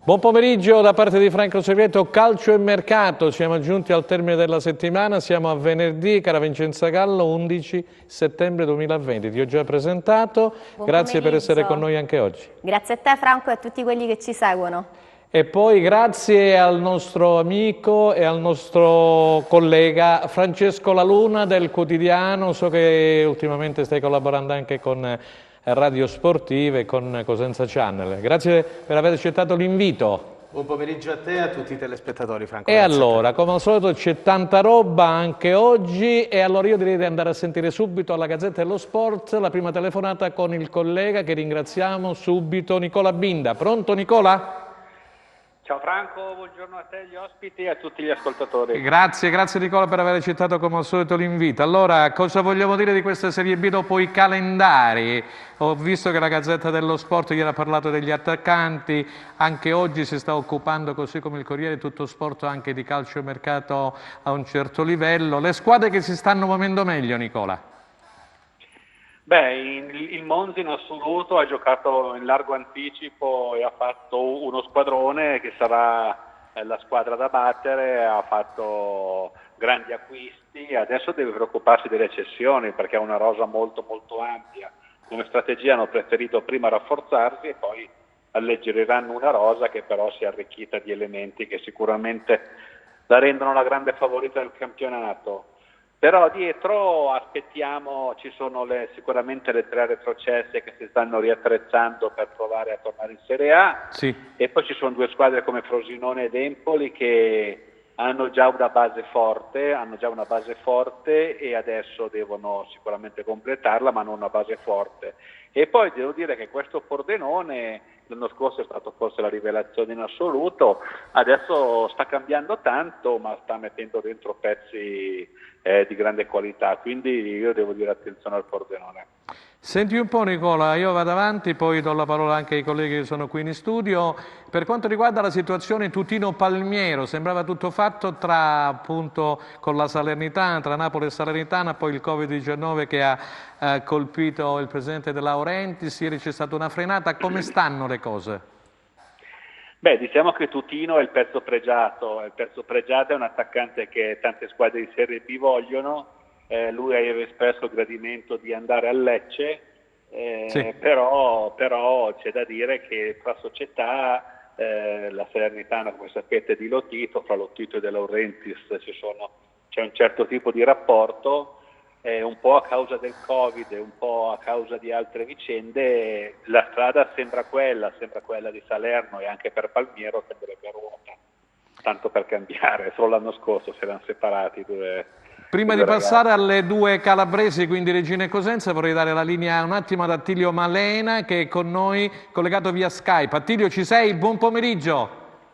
Buon pomeriggio da parte di Franco Segreto, calcio e mercato, siamo giunti al termine della settimana, siamo a venerdì, cara Vincenza Gallo, 11 settembre 2020, ti ho già presentato, grazie per essere con noi anche oggi. Grazie a te Franco e a tutti quelli che ci seguono. E poi grazie al nostro amico e al nostro collega Francesco La Luna del quotidiano, so che ultimamente stai collaborando anche con Radio Sportive e con Cosenza Channel. Grazie per aver accettato l'invito. Buon pomeriggio a te e a tutti i telespettatori, Franco. E allora, come al solito c'è tanta roba anche oggi e allora io direi di andare a sentire subito alla Gazzetta dello Sport la prima telefonata con il collega che ringraziamo subito, Nicola Binda. Pronto Nicola? Ciao Franco, buongiorno a te, agli ospiti e a tutti gli ascoltatori. Grazie Nicola per aver accettato come al solito l'invito. Allora, cosa vogliamo dire di questa Serie B dopo i calendari? Ho visto che la Gazzetta dello Sport ieri ha parlato degli attaccanti, anche oggi si sta occupando, così come il Corriere Tutto Sport, anche di calcio e mercato a un certo livello. Le squadre che si stanno muovendo meglio, Nicola? Beh, il Monza in assoluto ha giocato in largo anticipo e ha fatto uno squadrone che sarà la squadra da battere, ha fatto grandi acquisti, adesso deve preoccuparsi delle cessioni perché ha una rosa molto molto ampia. Come strategia hanno preferito prima rafforzarsi e poi alleggeriranno una rosa che però si è arricchita di elementi che sicuramente la rendono la grande favorita del campionato. Però dietro aspettiamo, ci sono sicuramente le tre retrocesse che si stanno riattrezzando per provare a tornare in Serie A, sì. E poi ci sono due squadre come Frosinone ed Empoli che hanno già una base forte e adesso devono sicuramente completarla, ma non una base forte. E poi devo dire che questo Pordenone l'anno scorso è stato forse la rivelazione in assoluto, adesso sta cambiando tanto ma sta mettendo dentro pezzi di grande qualità, quindi io devo dire attenzione al Pordenone. Senti un po' Nicola, io vado avanti, poi do la parola anche ai colleghi che sono qui in studio. Per quanto riguarda la situazione Tutino-Palmiero, sembrava tutto fatto appunto con la Salernitana, tra Napoli e Salernitana, poi il Covid-19 che ha colpito il presidente De Laurentiis, ieri c'è stata una frenata, come stanno le cose? Beh, diciamo che Tutino è il pezzo pregiato è un attaccante che tante squadre di Serie B vogliono. Lui aveva espresso il gradimento di andare a Lecce, sì. però c'è da dire che tra società, la Salernitana come sapete di Lotito, fra Lotito e De Laurentiis c'è un certo tipo di rapporto, un po' a causa del Covid e un po' a causa di altre vicende, la strada sembra quella di Salerno e anche per Palmiero sembrerebbe ruota, tanto per cambiare, solo l'anno scorso si erano separati due. Prima di passare alle due calabresi, quindi Regina e Cosenza, vorrei dare la linea un attimo ad Attilio Malena che è con noi collegato via Skype. Attilio, ci sei? Buon pomeriggio.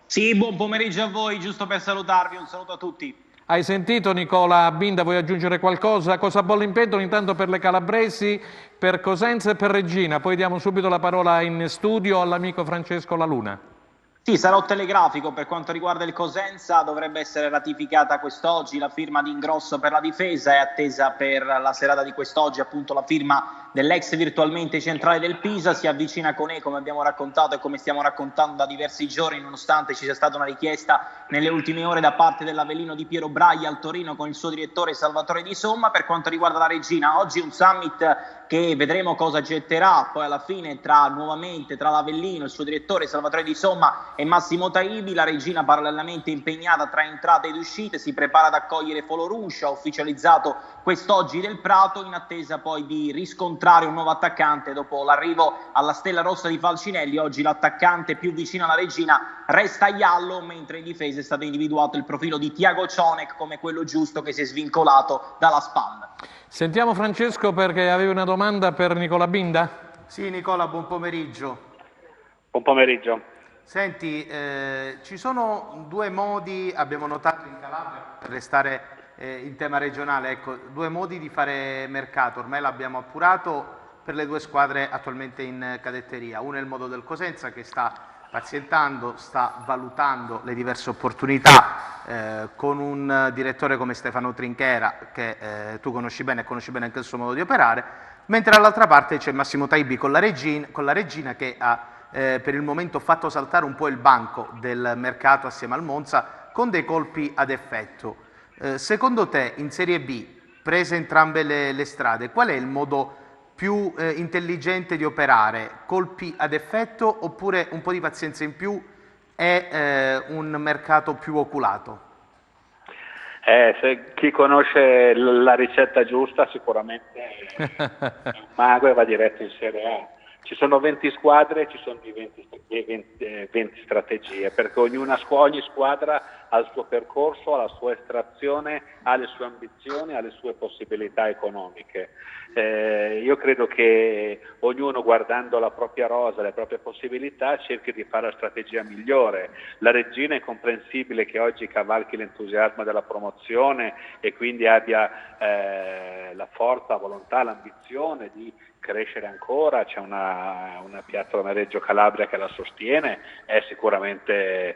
Sì, buon pomeriggio a voi, giusto per salutarvi, un saluto a tutti. Hai sentito Nicola Binda, vuoi aggiungere qualcosa? Cosa bolle in pentola intanto per le calabresi, per Cosenza e per Regina? Poi diamo subito la parola in studio all'amico Francesco La Luna. Sì, sarò telegrafico. Per quanto riguarda il Cosenza dovrebbe essere ratificata quest'oggi la firma di Ingrosso per la difesa, è attesa per la serata di quest'oggi appunto la firma dell'ex virtualmente centrale del Pisa, si avvicina Conè come abbiamo raccontato e come stiamo raccontando da diversi giorni, nonostante ci sia stata una richiesta nelle ultime ore da parte dell'Avellino di Piero Braia al Torino con il suo direttore Salvatore Di Somma. Per quanto riguarda la Regina, oggi un summit che vedremo cosa getterà poi alla fine nuovamente tra l'Avellino, il suo direttore Salvatore Di Somma e Massimo Taibi. La Regina parallelamente impegnata tra entrate ed uscite, si prepara ad accogliere Foloruscia, ufficializzato quest'oggi del Prato, in attesa poi di riscontrare un nuovo attaccante dopo l'arrivo alla Stella Rossa di Falcinelli. Oggi l'attaccante più vicino alla Regina resta Iallo, mentre in difesa è stato individuato il profilo di Tiago Cionek come quello giusto che si è svincolato dalla SPAM. Sentiamo Francesco perché avevi una domanda per Nicola Binda? Sì Nicola, buon pomeriggio. Buon pomeriggio. Senti, ci sono due modi, abbiamo notato in Calabria, per restare in tema regionale, ecco, due modi di fare mercato, ormai l'abbiamo appurato per le due squadre attualmente in cadetteria. Uno è il modo del Cosenza che sta pazientando, sta valutando le diverse opportunità con un direttore come Stefano Trinchera che tu conosci bene e conosci bene anche il suo modo di operare, mentre dall'altra parte c'è Massimo Taibi con la Regina che ha per il momento fatto saltare un po' il banco del mercato assieme al Monza con dei colpi ad effetto. Secondo te in Serie B, prese entrambe le strade, qual è il modo più intelligente di operare? Colpi ad effetto oppure un po' di pazienza in più e un mercato più oculato? Se chi conosce la ricetta giusta sicuramente è un mago e va diretto in Serie A. Ci sono 20 squadre, ci sono 20 strategie, perché ogni squadra ha il suo percorso, ha la sua estrazione, ha le sue ambizioni, ha le sue possibilità economiche. Io credo che ognuno, guardando la propria rosa, le proprie possibilità, cerchi di fare la strategia migliore. La Regina è comprensibile che oggi cavalchi l'entusiasmo della promozione e quindi abbia la forza, la volontà, l'ambizione di crescere ancora. C'è una piazza come Reggio Calabria che la sostiene, è sicuramente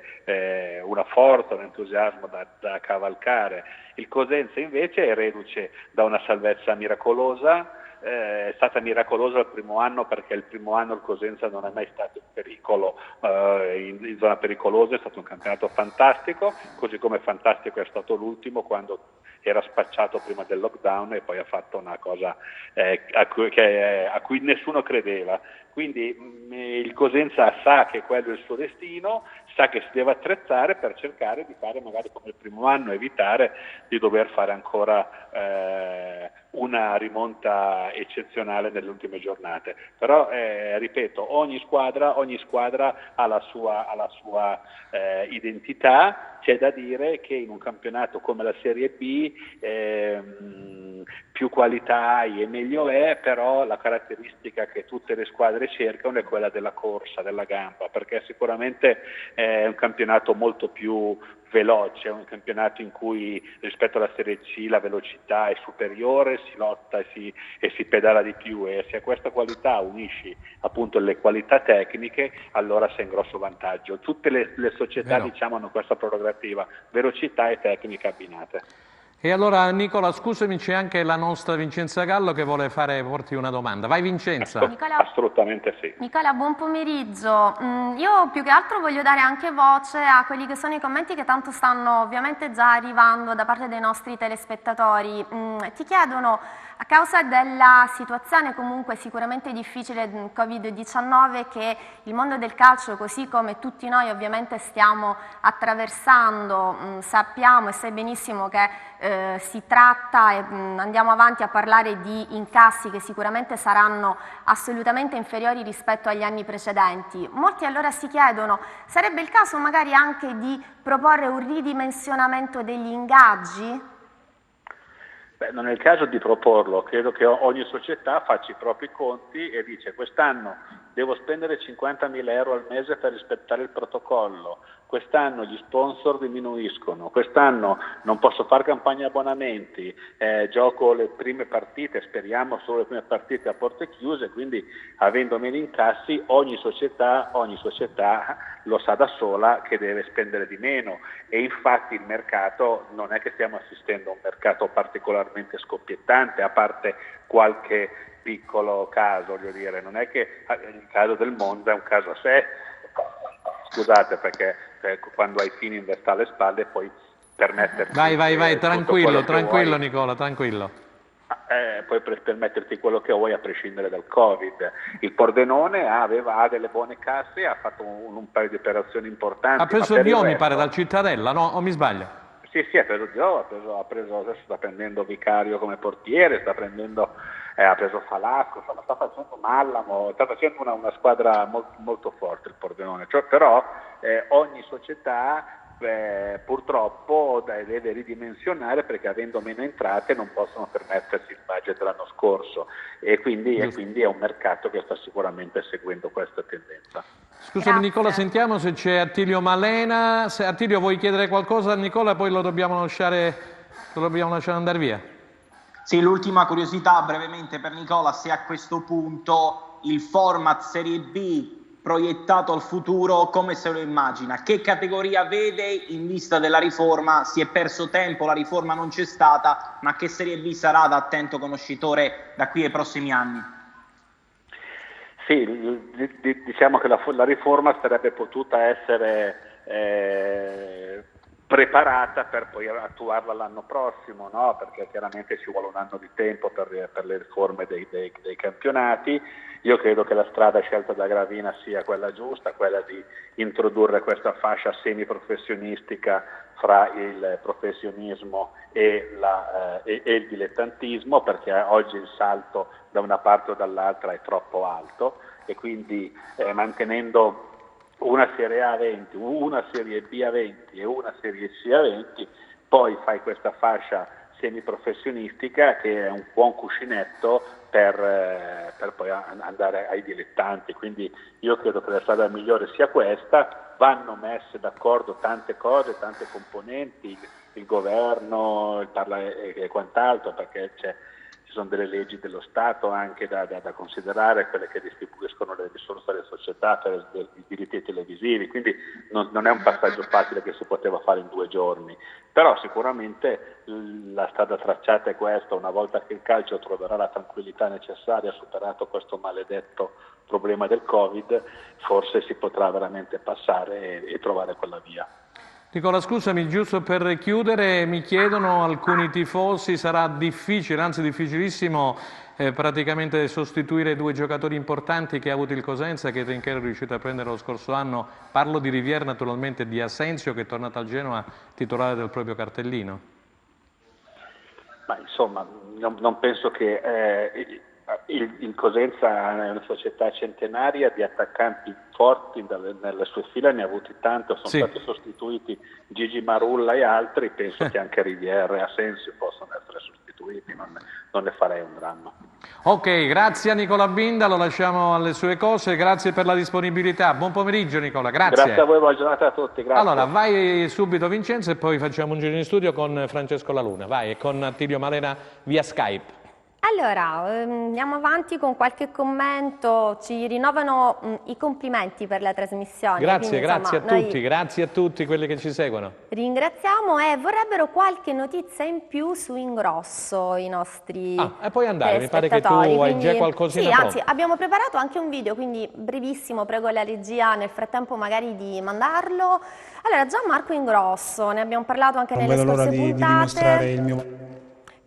una forza, un entusiasmo da cavalcare. Il Cosenza invece è reduce da una salvezza miracolosa. È stata miracolosa il primo anno, perché il primo anno il Cosenza non è mai stato in pericolo, in zona pericolosa. È stato un campionato fantastico, così come fantastico è stato l'ultimo, quando era spacciato prima del lockdown e poi ha fatto una cosa a cui nessuno credeva. Quindi il Cosenza sa che quello è il suo destino, sa che si deve attrezzare per cercare di fare magari come il primo anno, evitare di dover fare ancora una rimonta eccezionale nelle ultime giornate. Però ripeto, ogni squadra ha la sua identità. C'è da dire che in un campionato come la Serie B più qualità hai e meglio è, però la caratteristica che tutte le squadre cercano è quella della corsa, della gamba, perché sicuramente è un campionato molto più veloce, è un campionato in cui rispetto alla Serie C la velocità è superiore, si lotta e si pedala di più, e se a questa qualità unisci appunto le qualità tecniche, allora sei in grosso vantaggio. Tutte le società hanno questa prerogativa, velocità e tecnica abbinate. E allora Nicola, scusami, c'è anche la nostra Vincenza Gallo che vuole porti una domanda. Vai Vincenza. Nicola, assolutamente sì. Nicola, buon pomeriggio. Io più che altro voglio dare anche voce a quelli che sono i commenti che tanto stanno ovviamente già arrivando da parte dei nostri telespettatori. Ti chiedono, a causa della situazione comunque sicuramente difficile del Covid-19 che il mondo del calcio, così come tutti noi ovviamente stiamo attraversando, sappiamo e sai benissimo che si tratta e andiamo avanti a parlare di incassi che sicuramente saranno assolutamente inferiori rispetto agli anni precedenti. Molti allora si chiedono, sarebbe il caso magari anche di proporre un ridimensionamento degli ingaggi? Non è il caso di proporlo, credo che ogni società faccia i propri conti e dice: quest'anno devo spendere 50.000 euro al mese per rispettare il protocollo, quest'anno gli sponsor diminuiscono, quest'anno non posso fare campagna abbonamenti, gioco le prime partite, speriamo solo le prime partite a porte chiuse, quindi avendo meno incassi ogni società lo sa da sola che deve spendere di meno, e infatti il mercato non è che stiamo assistendo a un mercato particolarmente scoppiettante, a parte qualche piccolo caso, voglio dire, non è che il caso del Monza è un caso a sé, scusate, perché quando hai Fininvest alle spalle puoi permetterti... Vai, tranquillo Nicola, tranquillo. Puoi permetterti quello che vuoi a prescindere dal Covid. Il Pordenone ha delle buone casse, ha fatto un paio di operazioni importanti. Ha preso Dio, mi pare, dal Cittadella, no? O mi sbaglio? Sì, ha preso Dio, ha preso adesso sta prendendo Vicario come portiere, ha preso Falasco, sta facendo Mallamo, sta facendo una squadra molto forte il Pordenone, però ogni società purtroppo deve ridimensionare, perché avendo meno entrate non possono permettersi il budget dell'anno scorso, e quindi è un mercato che sta sicuramente seguendo questa tendenza. Scusami Nicola, sentiamo se c'è Attilio Malena. Se Attilio vuoi chiedere qualcosa a Nicola, poi lo dobbiamo lasciare andare via. Sì, l'ultima curiosità brevemente per Nicola: se a questo punto il format Serie B proiettato al futuro come se lo immagina, che categoria vede in vista della riforma? Si è perso tempo, la riforma non c'è stata, ma che Serie B sarà, da attento conoscitore, da qui ai prossimi anni? Sì, diciamo che la riforma sarebbe potuta essere preparata per poi attuarla l'anno prossimo, no? Perché chiaramente ci vuole un anno di tempo per le riforme dei campionati. Io credo che la strada scelta da Gravina sia quella giusta, quella di introdurre questa fascia semiprofessionistica fra il professionismo e il dilettantismo, perché oggi il salto da una parte o dall'altra è troppo alto, e quindi mantenendo una Serie A a 20, una Serie B a 20 e una Serie C a 20, poi fai questa fascia semiprofessionistica che è un buon cuscinetto per poi andare ai dilettanti. Quindi io credo che la strada migliore sia questa. Vanno messe d'accordo tante cose, tante componenti, il governo, e quant'altro, perché ci sono delle leggi dello Stato anche da considerare, quelle che distribuiscono le risorse alle società per i diritti televisivi, quindi non è un passaggio facile che si poteva fare in 2 giorni, però sicuramente la strada tracciata è questa. Una volta che il calcio troverà la tranquillità necessaria, superato questo maledetto problema del Covid, forse si potrà veramente passare e trovare quella via. Nicola, scusami, giusto per chiudere, mi chiedono alcuni tifosi, sarà difficile, anzi difficilissimo, praticamente sostituire 2 giocatori importanti che ha avuto il Cosenza, che Trinchero è riuscito a prendere lo scorso anno. Parlo di Rivière, naturalmente, e di Asensio, che è tornato al Genoa titolare del proprio cartellino. Ma insomma, non penso che il Cosenza è una società centenaria di attaccanti forti, nelle sue fila ne ha avuti tanto, sono stati sostituiti Gigi Marulla e altri, penso che anche Rivière e Asensio possono essere sostituiti, non ne farei un dramma. Ok, grazie a Nicola Binda, lo lasciamo alle sue cose, grazie per la disponibilità. Buon pomeriggio Nicola, grazie. Grazie a voi, buona giornata a tutti, grazie. Allora, vai subito Vincenzo e poi facciamo un giro in studio con Francesco Laluna, vai, e con Attilio Malena via Skype. Allora, andiamo avanti con qualche commento, ci rinnovano i complimenti per la trasmissione. Grazie, quindi, grazie insomma, grazie a tutti quelli che ci seguono. Ringraziamo e vorrebbero qualche notizia in più su Ingrosso i nostri e puoi andare, mi pare che tu hai già qualcosina. Sì, anzi, abbiamo preparato anche un video, quindi brevissimo, prego la regia nel frattempo magari di mandarlo. Allora, Gianmarco Ingrosso, ne abbiamo parlato anche nelle scorse puntate. di dimostrare il mio...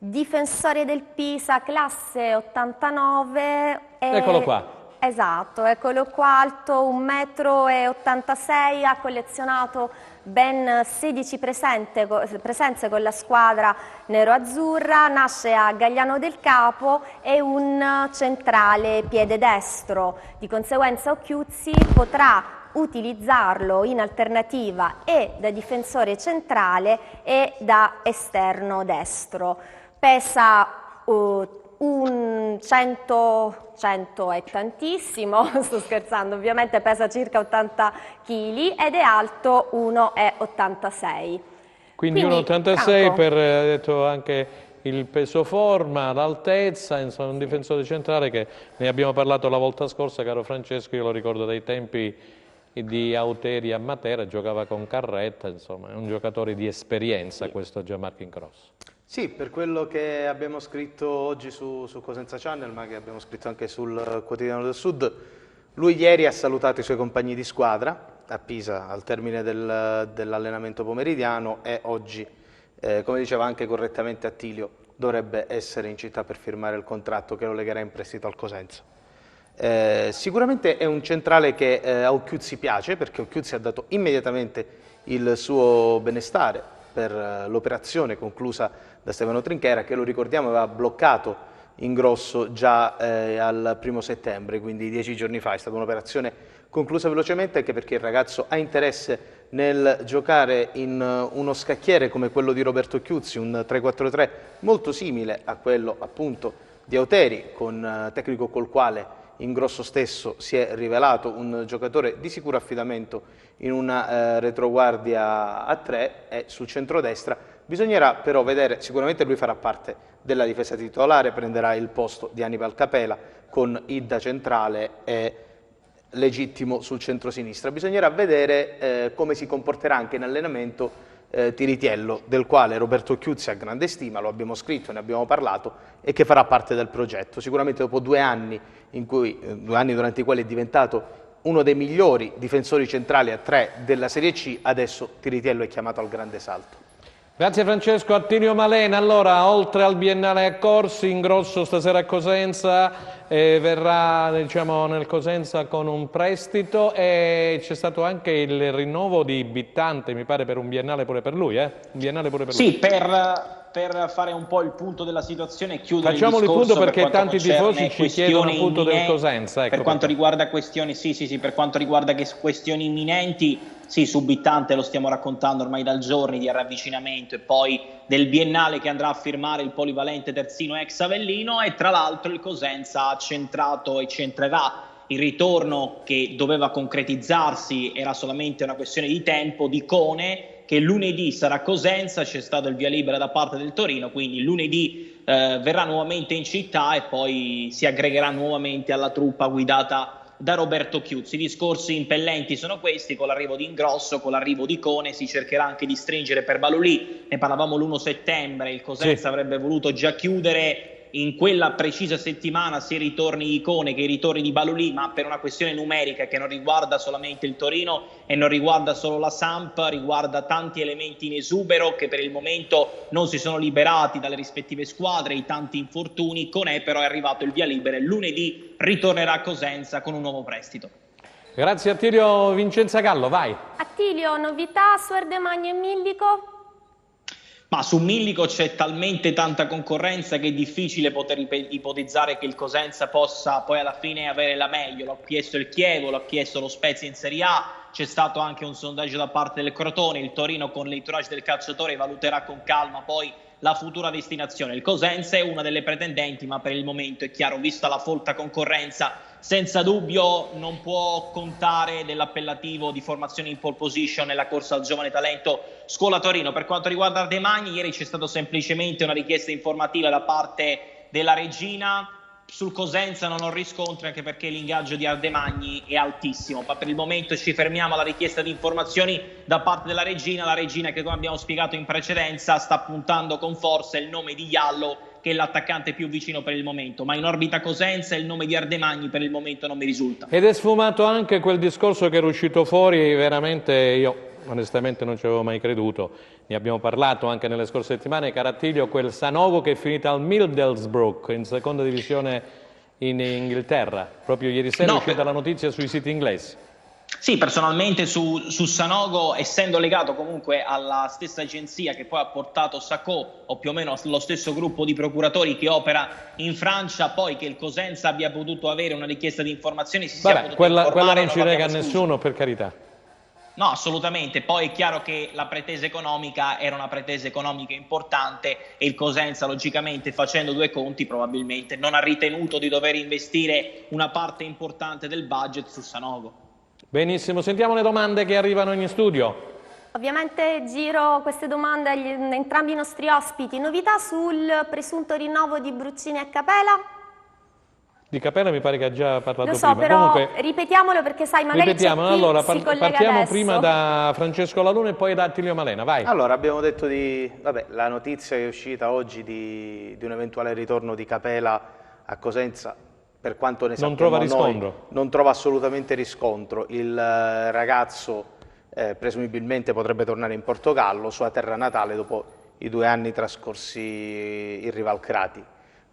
Difensore del Pisa, classe 89. Eccolo qua. Esatto, eccolo qua, alto 1,86 m, ha collezionato ben 16 presenze con la squadra nero-azzurra, nasce a Gagliano del Capo, è un centrale piede destro, di conseguenza Occhiuzzi potrà utilizzarlo in alternativa e da difensore centrale e da esterno destro. Pesa 100 è tantissimo, sto scherzando, ovviamente pesa circa 80 kg ed è alto 1,86 m. Quindi 1,86 per, detto anche il peso forma, l'altezza, insomma un difensore centrale che ne abbiamo parlato la volta scorsa, caro Francesco, io lo ricordo dai tempi di Auteri a Matera, giocava con Carretta, insomma è un giocatore di esperienza questo Gianmarco Ingrosso. Sì, per quello che abbiamo scritto oggi su Cosenza Channel, ma che abbiamo scritto anche sul Quotidiano del Sud, lui ieri ha salutato i suoi compagni di squadra a Pisa al termine dell'allenamento pomeridiano e oggi, come diceva anche correttamente Attilio, dovrebbe essere in città per firmare il contratto che lo legherà in prestito al Cosenza. Sicuramente è un centrale che a Occhiuzzi piace, perché Occhiuzzi ha dato immediatamente il suo benestare per l'operazione conclusa da Stefano Trinchera, che lo ricordiamo aveva bloccato Ingrosso già al 1° settembre, quindi 10 giorni fa. È stata un'operazione conclusa velocemente, anche perché il ragazzo ha interesse nel giocare in uno scacchiere come quello di Roberto Occhiuzzi, un 3-4-3 molto simile a quello appunto di Auteri, tecnico col quale Ingrosso stesso si è rivelato un giocatore di sicuro affidamento in una retroguardia a 3 e sul centrodestra. Bisognerà però vedere, sicuramente lui farà parte della difesa titolare, prenderà il posto di Hannibal Capela con Idda centrale e Legittimo sul centro-sinistra. Bisognerà vedere come si comporterà anche in allenamento Tiritiello, del quale Roberto Chiuzzi ha grande stima, lo abbiamo scritto, ne abbiamo parlato, e che farà parte del progetto. Sicuramente dopo 2 anni, durante i quali è diventato uno dei migliori difensori centrali a 3 della Serie C, adesso Tiritiello è chiamato al grande salto. Grazie Francesco. Attilio Malena, allora, oltre al Biennale a Corsi, Ingrosso stasera a Cosenza, verrà diciamo, nel Cosenza con un prestito, e c'è stato anche il rinnovo di Bittante, mi pare, per un biennale pure per lui, Un biennale pure per lui. Sì, per fare un po' il punto della situazione e chiudere Facciamolo il discorso, punto, perché tanti tifosi ci chiedono questioni appunto del imminenti. Cosenza. Ecco Per quanto perché. riguarda questioni, per quanto riguarda questioni imminenti, sì, su Bittante lo stiamo raccontando ormai da giorni, di ravvicinamento, e poi del biennale che andrà a firmare il polivalente terzino ex Avellino, e tra l'altro il Cosenza ha centrato e centrerà il ritorno che doveva concretizzarsi, era solamente una questione di tempo, di Cone, che lunedì sarà a Cosenza. C'è stato il via libera da parte del Torino, quindi lunedì verrà nuovamente in città e poi si aggregherà nuovamente alla truppa guidata da Roberto Chiuzzi. I discorsi impellenti sono questi: con l'arrivo di Ingrosso, con l'arrivo di Cone, si cercherà anche di stringere per Balolì. Ne parlavamo l'1 settembre, il Cosenza avrebbe voluto già chiudere in quella precisa settimana sia i ritorni di Cone che i ritorni di Balolì, ma per una questione numerica che non riguarda solamente il Torino e non riguarda solo la Samp, riguarda tanti elementi in esubero che per il momento non si sono liberati dalle rispettive squadre, i tanti infortuni. Cone però è arrivato il via libera e lunedì ritornerà a Cosenza con un nuovo prestito. Grazie Attilio. Vincenza Gallo, vai. Attilio, novità su Ardemagno e Millico? Ma su Millico c'è talmente tanta concorrenza che è difficile poter ipotizzare che il Cosenza possa poi alla fine avere la meglio. L'ha chiesto il Chievo, l'ha chiesto lo Spezia in Serie A, c'è stato anche un sondaggio da parte del Crotone. Il Torino, con l'entourage del calciatore, valuterà con calma poi la futura destinazione. Il Cosenza è una delle pretendenti, ma per il momento è chiaro, vista la folta concorrenza, senza dubbio non può contare dell'appellativo di formazione in pole position nella corsa al giovane talento Scuola Torino. Per quanto riguarda Ardemagni, ieri c'è stata semplicemente una richiesta informativa da parte della Regina. Sul Cosenza non ho riscontri, anche perché l'ingaggio di Ardemagni è altissimo, ma per il momento ci fermiamo alla richiesta di informazioni da parte della Regina. La Regina, che come abbiamo spiegato in precedenza, sta puntando con forza il nome di Iallo, che è l'attaccante più vicino per il momento, ma in orbita Cosenza il nome di Ardemagni per il momento non mi risulta. Ed è sfumato anche quel discorso che era uscito fuori, veramente io onestamente non ci avevo mai creduto, ne abbiamo parlato anche nelle scorse settimane, caro Attilio, quel Sanogo che è finito al Middlesbrough in seconda divisione in Inghilterra. Proprio ieri sera è uscita la notizia sui siti inglesi. Sì, personalmente su Sanogo, essendo legato comunque alla stessa agenzia che poi ha portato Sacco, o più o meno lo stesso gruppo di procuratori che opera in Francia, poi che il Cosenza abbia potuto avere una richiesta di informazioni, quella non ci nega a nessuno, per carità. No, assolutamente. Poi è chiaro che la pretesa economica era una pretesa economica importante e il Cosenza, logicamente, facendo due conti, probabilmente non ha ritenuto di dover investire una parte importante del budget su Sanogo. Benissimo, sentiamo le domande che arrivano in studio. Ovviamente giro queste domande a entrambi i nostri ospiti. Novità sul presunto rinnovo di Bruccini e Capela? Di Capella mi pare che ha già parlato Lo so, prima. però Comunque, ripetiamolo perché sai, magari c'è chi allora, si collega partiamo adesso. prima da Francesco Laluna e poi da Attilio Malena, vai. Allora, abbiamo detto la notizia che è uscita oggi di un eventuale ritorno di Capela a Cosenza, per quanto ne sappiamo trova riscontro. Non trova assolutamente riscontro. Il ragazzo presumibilmente potrebbe tornare in Portogallo, sua terra natale, dopo i 2 anni trascorsi in Rivalcrati.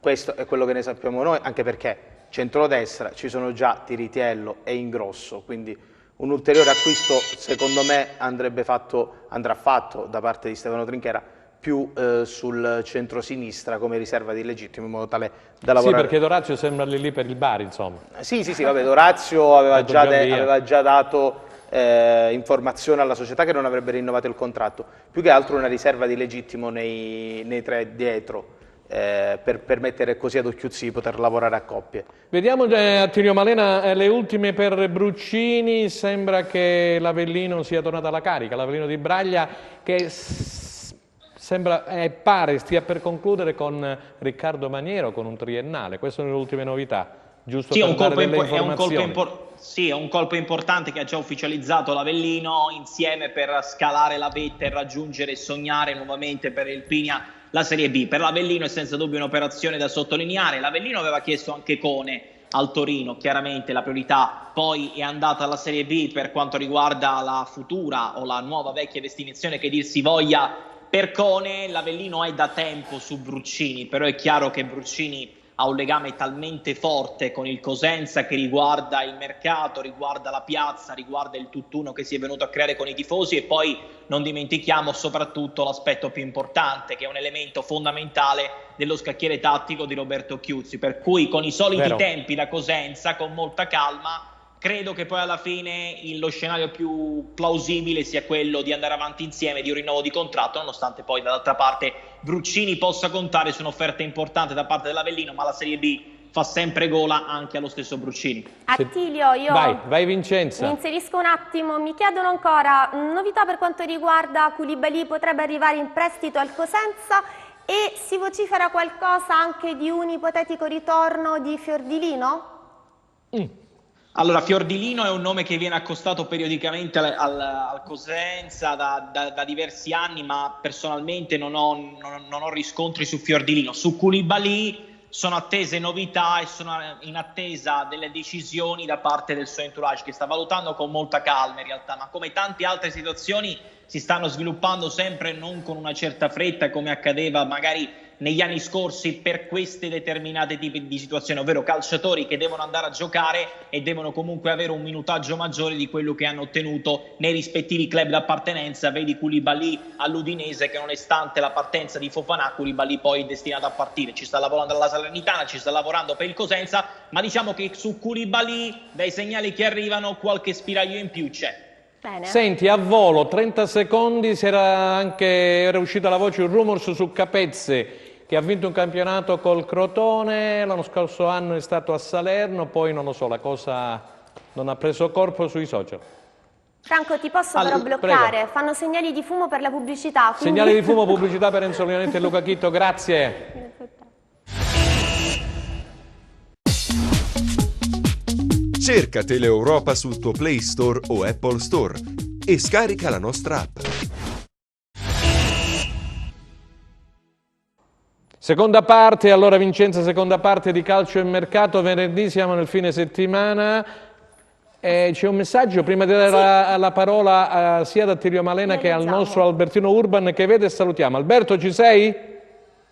Questo è quello che ne sappiamo noi, anche perché centrodestra ci sono già Tiritiello e Ingrosso, quindi un ulteriore acquisto secondo me andrà fatto da parte di Stefano Trinchera più sul centro-sinistra come riserva di legittimo, in modo tale da lavorare. Sì, perché Dorazio sembra lì per il Bari, insomma. Sì, vabbè, Dorazio aveva già dato informazione alla società che non avrebbe rinnovato il contratto, più che altro una riserva di legittimo nei 3 dietro. Per permettere così ad Occhiuzzi di poter lavorare a coppie. Vediamo Attilio Malena, le ultime per Bruccini. Sembra che l'Avellino sia tornato alla carica, l'Avellino di Braglia, che pare stia per concludere con Riccardo Maniero con un triennale. Queste sono le ultime novità. giusto Sì, per dare delle è un informazioni. sì, è un colpo importante che ha già ufficializzato l'Avellino insieme per scalare la vetta e raggiungere e sognare nuovamente per il Pinia la Serie B. Per l'Avellino è senza dubbio un'operazione da sottolineare. L'Avellino aveva chiesto anche Cone al Torino, chiaramente la priorità poi è andata alla Serie B per quanto riguarda la futura o la nuova vecchia destinazione che dir si voglia per Cone. L'Avellino è da tempo su Bruccini, però è chiaro che Bruccini ha un legame talmente forte con il Cosenza che riguarda il mercato, riguarda la piazza, riguarda il tutt'uno che si è venuto a creare con i tifosi, e poi non dimentichiamo soprattutto l'aspetto più importante, che è un elemento fondamentale dello scacchiere tattico di Roberto Chiuzzi, per cui con i soliti tempi da Cosenza, con molta calma, credo che poi alla fine lo scenario più plausibile sia quello di andare avanti insieme, di un rinnovo di contratto, nonostante poi dall'altra parte Bruccini possa contare su un'offerta importante da parte dell'Avellino, ma la Serie B fa sempre gola anche allo stesso Bruccini. Attilio, io Vai Vincenza. mi inserisco un attimo, mi chiedono ancora novità per quanto riguarda Koulibaly, potrebbe arrivare in prestito al Cosenza e si vocifera qualcosa anche di un ipotetico ritorno di Fiordilino? Allora, Fiordilino è un nome che viene accostato periodicamente al Cosenza da diversi anni, ma personalmente non ho riscontri su Fiordilino. Su Koulibaly sono attese novità e sono in attesa delle decisioni da parte del suo entourage, che sta valutando con molta calma in realtà, ma come tante altre situazioni si stanno sviluppando sempre non con una certa fretta come accadeva magari negli anni scorsi per queste determinate tipi di situazioni, ovvero calciatori che devono andare a giocare e devono comunque avere un minutaggio maggiore di quello che hanno ottenuto nei rispettivi club d'appartenenza. Vedi Koulibaly all'Udinese, che nonostante la partenza di Fofana, Koulibaly poi è destinato a partire, ci sta lavorando alla Salernitana, ci sta lavorando per il Cosenza, ma diciamo che su Koulibaly dai segnali che arrivano qualche spiraglio in più c'è. Bene. Senti, a volo, 30 secondi, era uscita la voce, un rumors su Capezze, che ha vinto un campionato col Crotone, l'anno scorso anno è stato a Salerno, poi non lo so, la cosa non ha preso corpo sui social. Franco, ti posso però bloccare? Prego. Fanno segnali di fumo per la pubblicità. Quindi... Segnali di fumo, pubblicità per Enzo Leonetti e Luca Chitto, grazie. Cerca Teleeuropa sul tuo Play Store o Apple Store e scarica la nostra app. Seconda parte, allora Vincenza, seconda parte di Calcio e Mercato, venerdì siamo nel fine settimana. C'è un messaggio prima di dare la parola sia ad Attilio Malena che al nostro Albertino Urban che vede e salutiamo. Alberto, ci sei?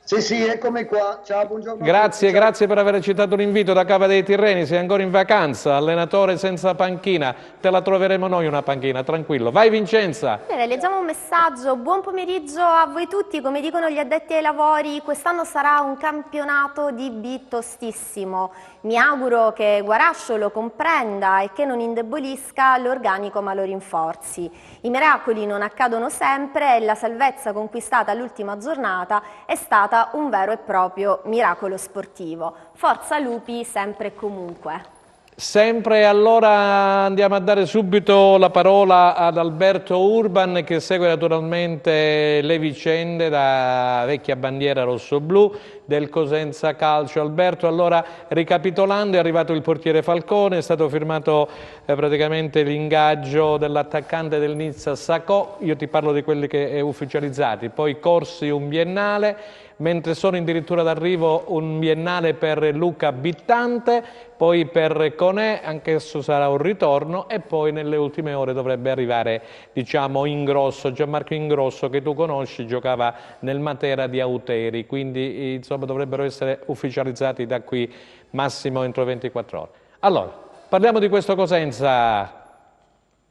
Sì, eccomi qua. Ciao, buongiorno. Grazie per aver accettato l'invito da Cava dei Tirreni, sei ancora in vacanza, allenatore senza panchina, te la troveremo noi una panchina, tranquillo. Vai Vincenza! Bene, leggiamo un messaggio, buon pomeriggio a voi tutti, come dicono gli addetti ai lavori, quest'anno sarà un campionato di B tostissimo. Mi auguro che Guarascio lo comprenda e che non indebolisca l'organico ma lo rinforzi. I miracoli non accadono sempre e la salvezza conquistata all'ultima giornata è stata un vero e proprio miracolo sportivo. Forza Lupi sempre e comunque. Sempre, allora andiamo a dare subito la parola ad Alberto Urban che segue naturalmente le vicende da vecchia bandiera rosso-blu del Cosenza Calcio. Alberto, allora ricapitolando, è arrivato il portiere Falcone, è stato firmato praticamente l'ingaggio dell'attaccante del Nizza Sacco, io ti parlo di quelli che è ufficializzati, poi Corsi un biennale, mentre sono addirittura d'arrivo un biennale per Luca Bittante, poi per Conè, anch'esso sarà un ritorno, e poi nelle ultime ore dovrebbe arrivare, diciamo, Ingrosso, Gianmarco Ingrosso, che tu conosci, giocava nel Matera di Auteri, quindi insomma dovrebbero essere ufficializzati da qui massimo entro 24 ore. Allora, parliamo di questo Cosenza,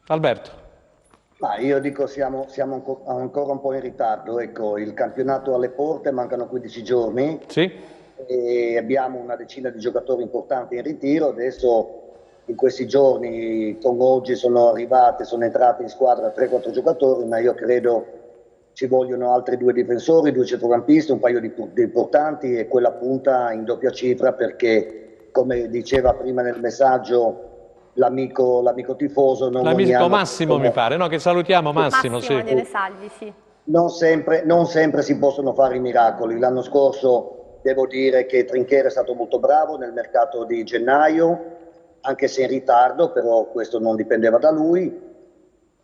Alberto. Ma io dico siamo ancora un po' in ritardo, ecco, il campionato alle porte, mancano 15 giorni. Sì. E abbiamo una decina di giocatori importanti in ritiro, adesso in questi giorni, con oggi sono entrati in squadra 3-4 giocatori, ma io credo ci vogliono altri 2 difensori, 2 centrocampisti, un paio di importanti e quella punta in doppia cifra perché, come diceva prima nel messaggio l'amico tifoso, l'amico Massimo mi pare, no? Che salutiamo Massimo, sì. Delle Salvi, sì. Non sempre si possono fare i miracoli. L'anno scorso devo dire che Trinchero è stato molto bravo nel mercato di gennaio, anche se in ritardo, però questo non dipendeva da lui.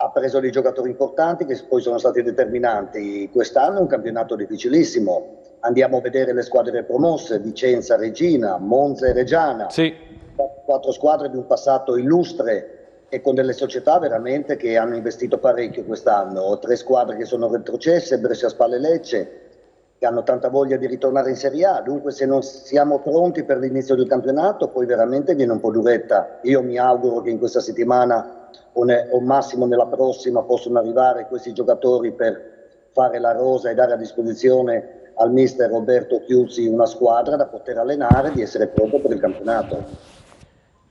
Ha preso dei giocatori importanti che poi sono stati determinanti. Quest'anno è un campionato difficilissimo. Andiamo a vedere le squadre promosse: Vicenza, Regina, Monza e Reggiana. Sì. 4 squadre di un passato illustre e con delle società veramente che hanno investito parecchio quest'anno. 3 squadre che sono retrocesse: Brescia, Spal, Lecce, che hanno tanta voglia di ritornare in Serie A. Dunque, se non siamo pronti per l'inizio del campionato, poi veramente viene un po' duretta. Io mi auguro che in questa settimana o massimo nella prossima possano arrivare questi giocatori per fare la rosa e dare a disposizione al mister Roberto Chiuzzi una squadra da poter allenare e di essere pronto per il campionato.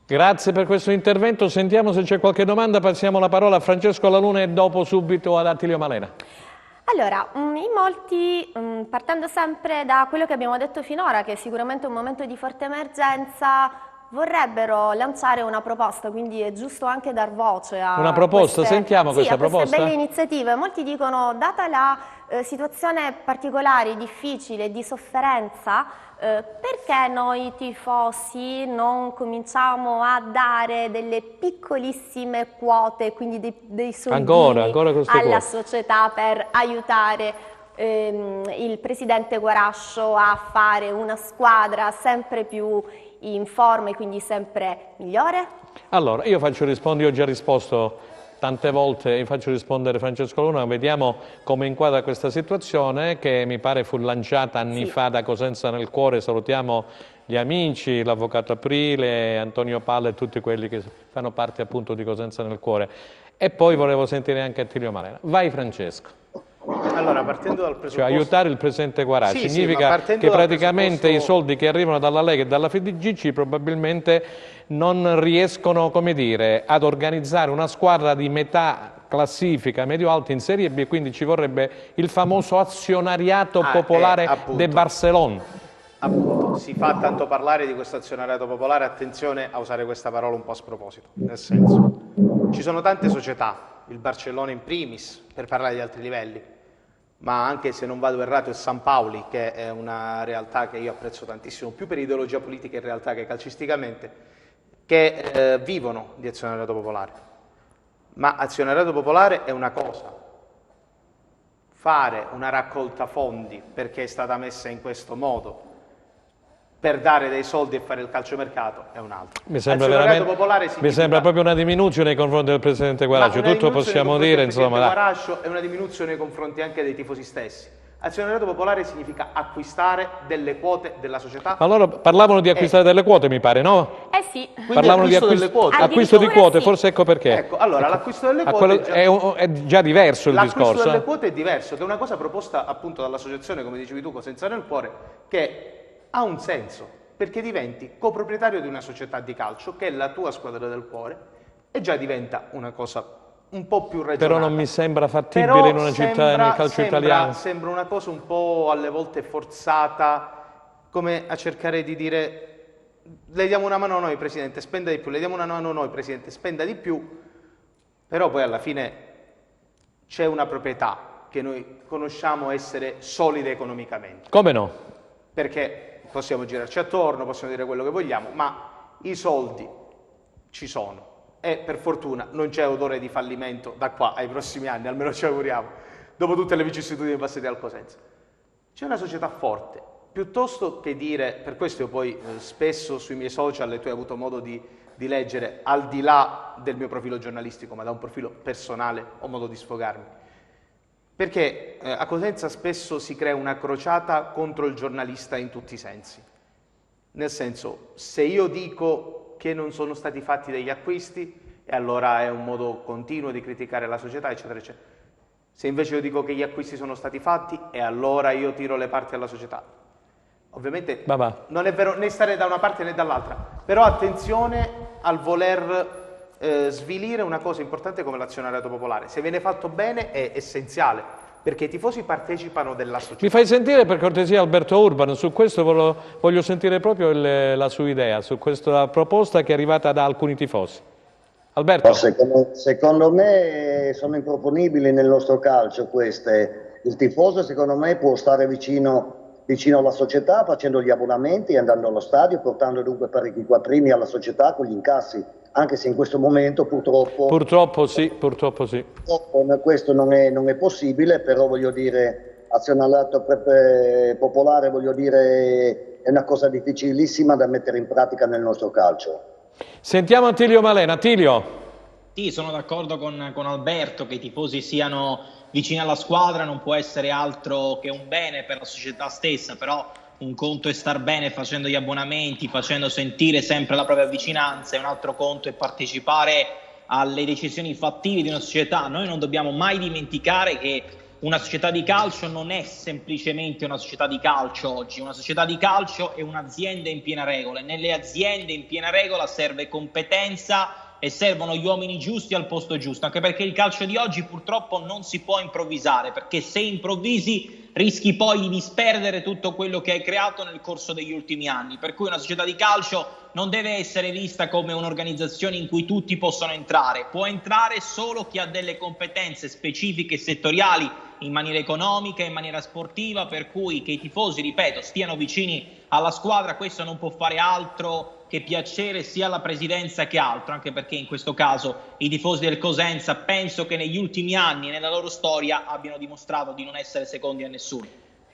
Grazie per questo intervento. Sentiamo se c'è qualche domanda. Passiamo la parola a Francesco Laluna e dopo subito ad Attilio Malena. Allora, in molti, partendo sempre da quello che abbiamo detto finora, che è sicuramente un momento di forte emergenza, vorrebbero lanciare una proposta, quindi è giusto anche dar voce a una proposta, sentiamo queste proposta. Belle iniziative. Molti dicono, data la situazione particolare, difficile, di sofferenza, perché noi tifosi non cominciamo a dare delle piccolissime quote, quindi dei soldini alla società per aiutare il presidente Guarascio a fare una squadra sempre più in forma e quindi sempre migliore? Allora, io faccio rispondere, io ho già risposto tante volte, faccio rispondere Francesco Luna, vediamo come inquadra questa situazione che mi pare fu lanciata anni fa da Cosenza nel Cuore. Salutiamo gli amici, l'avvocato Aprile, Antonio Palla e tutti quelli che fanno parte appunto di Cosenza nel Cuore. E poi volevo sentire anche Attilio Malena. Vai Francesco. Allora, partendo dal presupposto... Cioè aiutare il presidente Guarasci significa che praticamente i soldi che arrivano dalla Lega e dalla FDGC probabilmente non riescono, come dire, ad organizzare una squadra di metà classifica medio-alta in Serie B, quindi ci vorrebbe il famoso azionariato popolare de Barcellona. Appunto, si fa tanto parlare di questo azionariato popolare, attenzione a usare questa parola un po' a sproposito, nel senso, ci sono tante società, il Barcellona in primis, per parlare di altri livelli, ma anche, se non vado errato, il San Paoli, che è una realtà che io apprezzo tantissimo, più per ideologia politica in realtà che calcisticamente, che vivono di azionariato popolare. Ma azionariato popolare è una cosa, fare una raccolta fondi perché è stata messa in questo modo per dare dei soldi e fare il calciomercato è un altro. Mi sembra proprio una diminuzione nei confronti del presidente Guarascio, tutto possiamo dire, insomma. Guarascio è una diminuzione nei confronti anche dei tifosi stessi. Azionariato popolare significa acquistare delle quote della società. Ma loro parlavano di acquistare delle quote, mi pare, no? Sì. Parlavano di acquisto di quote, forse ecco perché. Ecco, allora l'acquisto delle quote è già diverso il discorso. L'acquisto delle quote è diverso, che è una cosa proposta appunto dall'associazione, come dicevi tu, Cosenza nel Cuore, che ha un senso, perché diventi coproprietario di una società di calcio che è la tua squadra del cuore e già diventa una cosa un po' più regionale. Però non mi sembra fattibile in una città nel calcio italiano. Sembra una cosa un po' alle volte forzata, come a cercare di dire le diamo una mano a noi Presidente, spenda di più, le diamo una mano a noi Presidente, spenda di più, però poi alla fine c'è una proprietà che noi conosciamo essere solida economicamente. Come no? Perché possiamo girarci attorno, possiamo dire quello che vogliamo, ma i soldi ci sono e per fortuna non c'è odore di fallimento da qua ai prossimi anni, almeno ci auguriamo, dopo tutte le vicissitudini passate al Cosenza. C'è una società forte, piuttosto che dire, per questo io poi spesso sui miei social, e tu hai avuto modo di leggere, al di là del mio profilo giornalistico, ma da un profilo personale, ho modo di sfogarmi. Perché a Cosenza spesso si crea una crociata contro il giornalista in tutti i sensi. Nel senso, se io dico che non sono stati fatti degli acquisti, e allora è un modo continuo di criticare la società, eccetera, eccetera. Se invece io dico che gli acquisti sono stati fatti, e allora io tiro le parti alla società. Ovviamente non è vero né stare da una parte né dall'altra, però attenzione al voler svilire una cosa importante come l'azionariato popolare. Se viene fatto bene è essenziale, perché i tifosi partecipano della società. Mi fai sentire per cortesia Alberto Urban, su questo voglio sentire proprio la sua idea, su questa proposta che è arrivata da alcuni tifosi. Alberto? Secondo me sono improponibili nel nostro calcio queste. Il tifoso secondo me può stare vicino vicino alla società, facendo gli abbonamenti, andando allo stadio, portando dunque parecchi quattrini alla società con gli incassi, anche se in questo momento purtroppo sì. Questo non è possibile, però voglio dire, azionariato popolare, voglio dire, è una cosa difficilissima da mettere in pratica nel nostro calcio. Sentiamo Attilio Malena. Attilio. Sì, sono d'accordo con Alberto che i tifosi siano vicini alla squadra, non può essere altro che un bene per la società stessa, però un conto è star bene facendo gli abbonamenti, facendo sentire sempre la propria vicinanza, e un altro conto è partecipare alle decisioni fattive di una società. Noi non dobbiamo mai dimenticare che una società di calcio non è semplicemente una società di calcio oggi, una società di calcio è un'azienda in piena regola, e nelle aziende in piena regola serve competenza e servono gli uomini giusti al posto giusto, anche perché il calcio di oggi purtroppo non si può improvvisare, perché se improvvisi rischi poi di disperdere tutto quello che hai creato nel corso degli ultimi anni. Per cui una società di calcio non deve essere vista come un'organizzazione in cui tutti possono entrare, può entrare solo chi ha delle competenze specifiche e settoriali in maniera economica e in maniera sportiva, per cui che i tifosi, ripeto, stiano vicini alla squadra, questo non può fare altro che piacere sia alla presidenza che altro, anche perché in questo caso i tifosi del Cosenza penso che negli ultimi anni nella loro storia abbiano dimostrato di non essere secondi a nessuno.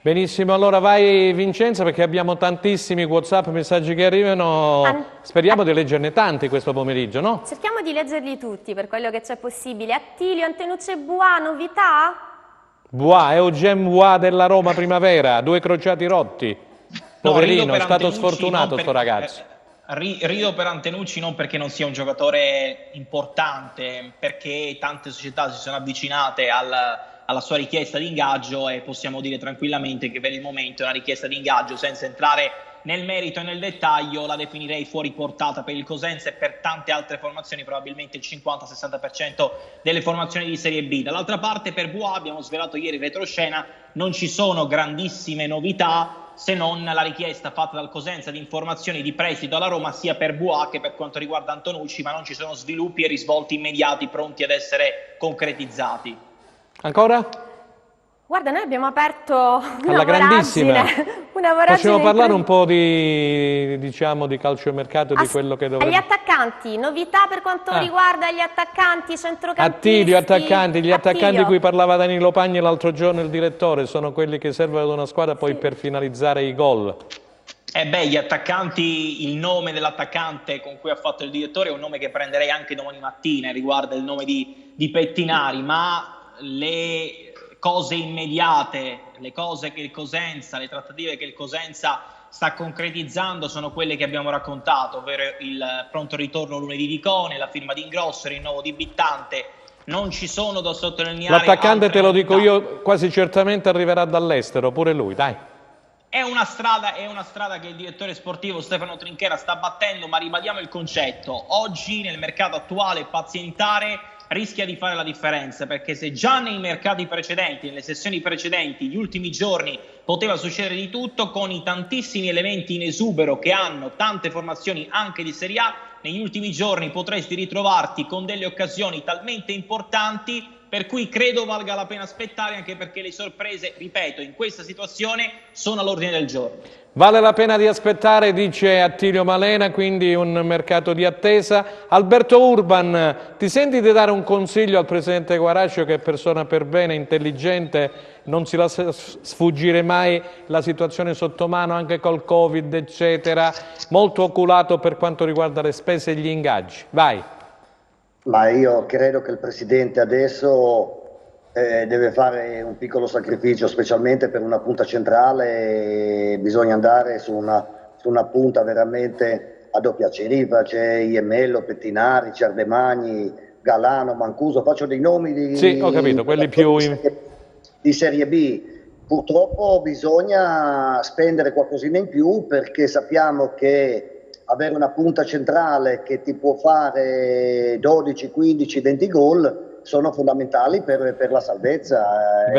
Benissimo, allora vai Vincenza, perché abbiamo tantissimi WhatsApp, messaggi che arrivano, speriamo di leggerne tanti questo pomeriggio, no? Cerchiamo di leggerli tutti per quello che c'è possibile. Attilio, Antenucci Buà, novità? Buà, Eugen Buà della Roma Primavera, 2 crociati rotti, poverino, è stato sfortunato sto ragazzo. Rido per Antenucci non perché non sia un giocatore importante, perché tante società si sono avvicinate alla sua richiesta di ingaggio, e possiamo dire tranquillamente che per il momento è una richiesta di ingaggio, senza entrare nel merito e nel dettaglio, la definirei fuori portata per il Cosenza e per tante altre formazioni, probabilmente il 50-60% delle formazioni di Serie B. Dall'altra parte per Buà, abbiamo svelato ieri in retroscena, non ci sono grandissime novità, se non la richiesta fatta dal Cosenza di informazioni di prestito alla Roma sia per Buà che per quanto riguarda Antenucci, ma non ci sono sviluppi e risvolti immediati pronti ad essere concretizzati. Ancora? Guarda, noi abbiamo aperto alla grandissima. Possiamo parlare un po' di calciomercato, di quello che dovrebbe... Agli attaccanti, novità per quanto riguarda gli attaccanti, centrocampisti. Gli attaccanti di cui parlava Danilo Pagni l'altro giorno, il direttore, sono quelli che servono ad una squadra poi per finalizzare i gol. Gli attaccanti, il nome dell'attaccante con cui ha fatto il direttore è un nome che prenderei anche domani mattina, riguarda il nome di Pettinari, ma le cose immediate, le cose che il Cosenza, le trattative che il Cosenza sta concretizzando sono quelle che abbiamo raccontato, ovvero il pronto ritorno lunedì di Cone, la firma di Ingrosso, il rinnovo di Bittante. Non ci sono da sottolineare. L'attaccante, te lo dico io, quasi certamente arriverà dall'estero, pure lui, dai. È una strada che il direttore sportivo Stefano Trinchera sta battendo, ma ribadiamo il concetto. Oggi nel mercato attuale pazientare rischia di fare la differenza, perché se già nei mercati precedenti, nelle sessioni precedenti, gli ultimi giorni poteva succedere di tutto, con i tantissimi elementi in esubero che hanno tante formazioni anche di Serie A, negli ultimi giorni potresti ritrovarti con delle occasioni talmente importanti per cui credo valga la pena aspettare, anche perché le sorprese, ripeto, in questa situazione sono all'ordine del giorno. Vale la pena di aspettare, dice Attilio Malena, quindi un mercato di attesa. Alberto Urban, ti senti di dare un consiglio al presidente Guarascio, che è persona per bene, intelligente, non si lascia sfuggire mai la situazione sotto mano anche col Covid, eccetera, molto oculato per quanto riguarda le spese e gli ingaggi. Vai. Ma io credo che il Presidente adesso deve fare un piccolo sacrificio, specialmente per una punta centrale. Bisogna andare su una punta veramente a doppia cifra. C'è Iemello, Pettinari, Ciardemagni, Galano, Mancuso, faccio dei nomi di... Sì, ho capito, quelli più... di Serie B. Purtroppo bisogna spendere qualcosina in più, perché sappiamo che avere una punta centrale che ti può fare 12, 15, 20 gol sono fondamentali per la salvezza.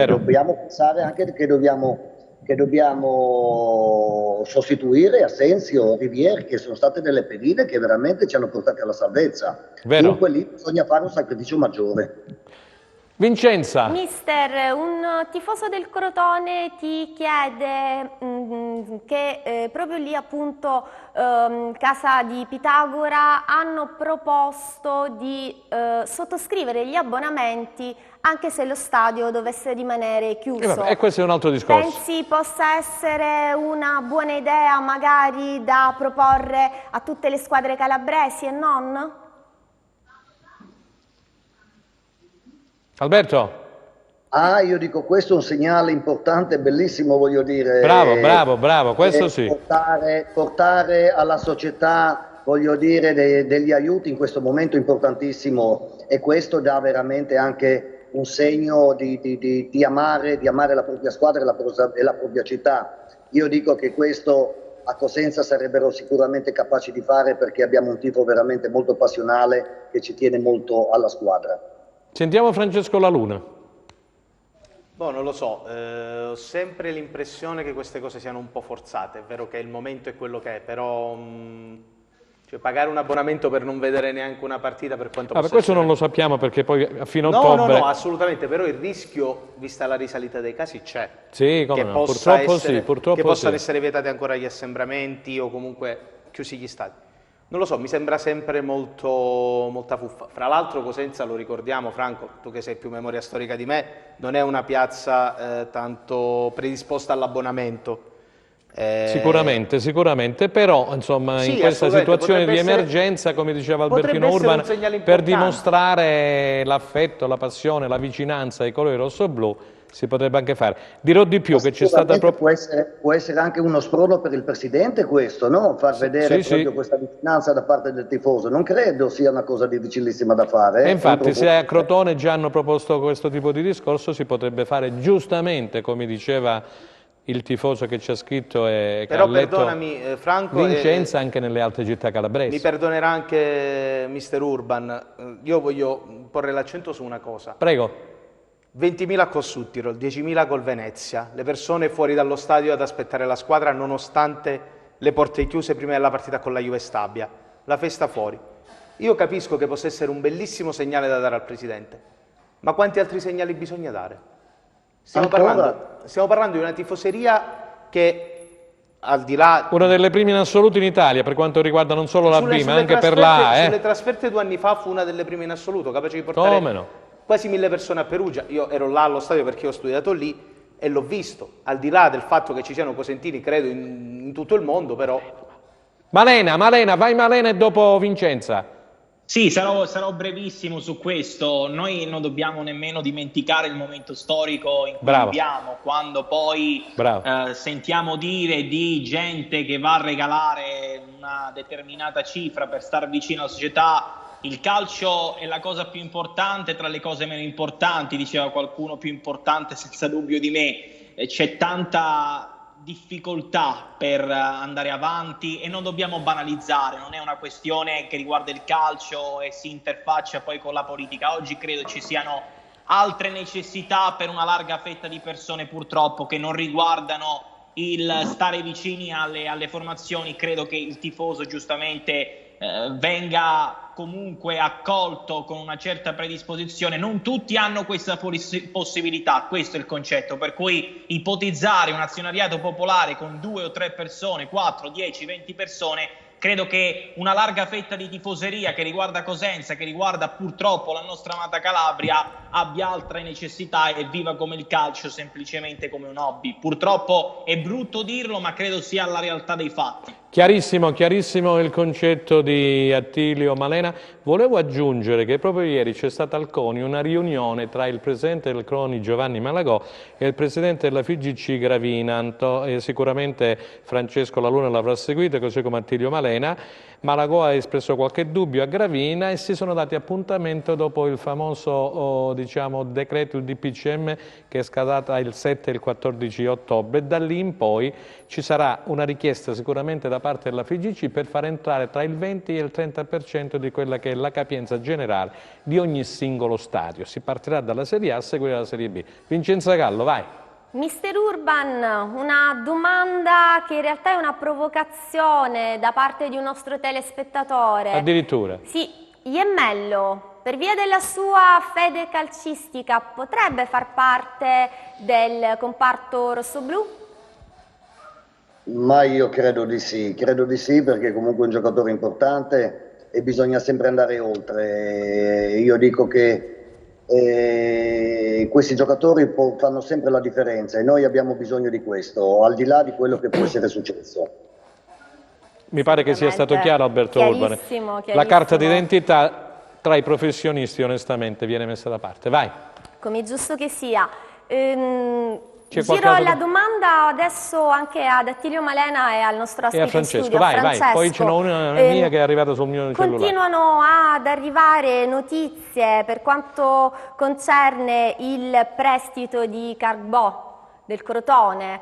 Dobbiamo pensare anche che dobbiamo sostituire Asensio, Rivieri, che sono state delle pedine che veramente ci hanno portati alla salvezza. Dunque lì bisogna fare un sacrificio maggiore. Vincenza. Mister, un tifoso del Crotone ti chiede che proprio lì appunto casa di Pitagora hanno proposto di sottoscrivere gli abbonamenti anche se lo stadio dovesse rimanere chiuso. E questo è un altro discorso. Pensi possa essere una buona idea magari da proporre a tutte le squadre calabresi e non? Alberto? Io dico questo è un segnale importante, bellissimo, voglio dire. Bravo, questo sì. Portare alla società, voglio dire, degli aiuti in questo momento importantissimo, e questo dà veramente anche un segno di amare la propria squadra e la propria città. Io dico che questo a Cosenza sarebbero sicuramente capaci di fare, perché abbiamo un tifo veramente molto passionale che ci tiene molto alla squadra. Sentiamo Francesco La Luna. Boh, non lo so, ho sempre l'impressione che queste cose siano un po' forzate. È vero che il momento è quello che è, però cioè, pagare un abbonamento per non vedere neanche una partita, per quanto possa questo essere... non lo sappiamo, perché poi fino a ottobre... No, assolutamente, però il rischio, vista la risalita dei casi, c'è. Sì, come che no, purtroppo che possano essere vietati ancora gli assembramenti o comunque chiusi gli stadi. Non lo so, mi sembra sempre molta fuffa. Fra l'altro Cosenza, lo ricordiamo, Franco, tu che sei più memoria storica di me, non è una piazza tanto predisposta all'abbonamento. Sicuramente, però insomma sì, in questa situazione di emergenza, come diceva Albertino Urban, per dimostrare l'affetto, la passione, la vicinanza ai colori rosso-blu, si potrebbe anche fare. Dirò di più che c'è stata può essere anche uno sprono per il Presidente questo, no? Far vedere proprio questa vicinanza da parte del tifoso. Non credo sia una cosa difficilissima da fare. E infatti se a Crotone già hanno proposto questo tipo di discorso, si potrebbe fare giustamente, come diceva il tifoso che ci ha scritto e però Carletto, perdonami Franco, Vincenza anche nelle altre città calabresi. Mi perdonerà anche Mister Urban, io voglio porre l'accento su una cosa. Prego. 20.000 a Cossuttirol, 10.000 col Venezia, le persone fuori dallo stadio ad aspettare la squadra nonostante le porte chiuse prima della partita con la Juve Stabia, la festa fuori. Io capisco che possa essere un bellissimo segnale da dare al Presidente, ma quanti altri segnali bisogna dare? Stiamo parlando di una tifoseria che, al di là... Una delle prime in assoluto in Italia per quanto riguarda non solo la B, ma anche per la A. Sulle trasferte 2 anni fa fu una delle prime in assoluto, capace di portare quasi 1.000 persone a Perugia. Io ero là allo stadio perché ho studiato lì e l'ho visto, al di là del fatto che ci siano cosentini, credo, in tutto il mondo, però... Malena, vai Malena e dopo Vincenza. Sì, sarò brevissimo su questo. Noi non dobbiamo nemmeno dimenticare il momento storico in cui viviamo, quando poi sentiamo dire di gente che va a regalare una determinata cifra per star vicino alla società. Il calcio è la cosa più importante tra le cose meno importanti, diceva qualcuno più importante senza dubbio di me. C'è tanta difficoltà per andare avanti e non dobbiamo banalizzare, non è una questione che riguarda il calcio e si interfaccia poi con la politica. Oggi credo ci siano altre necessità per una larga fetta di persone purtroppo che non riguardano il stare vicini alle formazioni. Credo che il tifoso giustamente venga comunque accolto con una certa predisposizione. Non tutti hanno questa possibilità, questo è il concetto, per cui ipotizzare un azionariato popolare con 2 o 3 persone, 4, 10, 20 persone, credo che una larga fetta di tifoseria che riguarda Cosenza, che riguarda purtroppo la nostra amata Calabria, abbia altre necessità e viva come il calcio semplicemente come un hobby. Purtroppo è brutto dirlo, ma credo sia la realtà dei fatti. Chiarissimo il concetto di Attilio Malena. Volevo aggiungere che proprio ieri c'è stata al CONI una riunione tra il presidente del CONI Giovanni Malagò e il presidente della FIGC Gravina. Sicuramente Francesco La Luna l'avrà seguito, così come Attilio Malena. Malagò ha espresso qualche dubbio a Gravina e si sono dati appuntamento dopo il famoso decreto, il DPCM, che è scadata il 7 e il 14 ottobre. Da lì in poi ci sarà una richiesta sicuramente da parte della FIGC per far entrare tra il 20 e il 30% di quella che è la capienza generale di ogni singolo stadio. Si partirà dalla Serie A a seguire la Serie B. Vincenza Gallo, vai. Mister Urban, una domanda che in realtà è una provocazione da parte di un nostro telespettatore. Addirittura? Sì, Iemmello, per via della sua fede calcistica potrebbe far parte del comparto rossoblù? Ma io credo di sì perché comunque è un giocatore importante e bisogna sempre andare oltre. Io dico che questi giocatori fanno sempre la differenza e noi abbiamo bisogno di questo, al di là di quello che può essere successo. Mi pare che sia stato chiaro, Alberto Urbane. La carta d'identità tra i professionisti onestamente viene messa da parte. Vai. Come è giusto che sia. Giro la domanda adesso anche ad Attilio Malena e al nostro ospite e a Francesco. in studio. Vai, Francesco. Poi ce n'è una mia che è arrivata sul mio cellulare. Continuano ad arrivare notizie per quanto concerne il prestito di Cargbò del Crotone.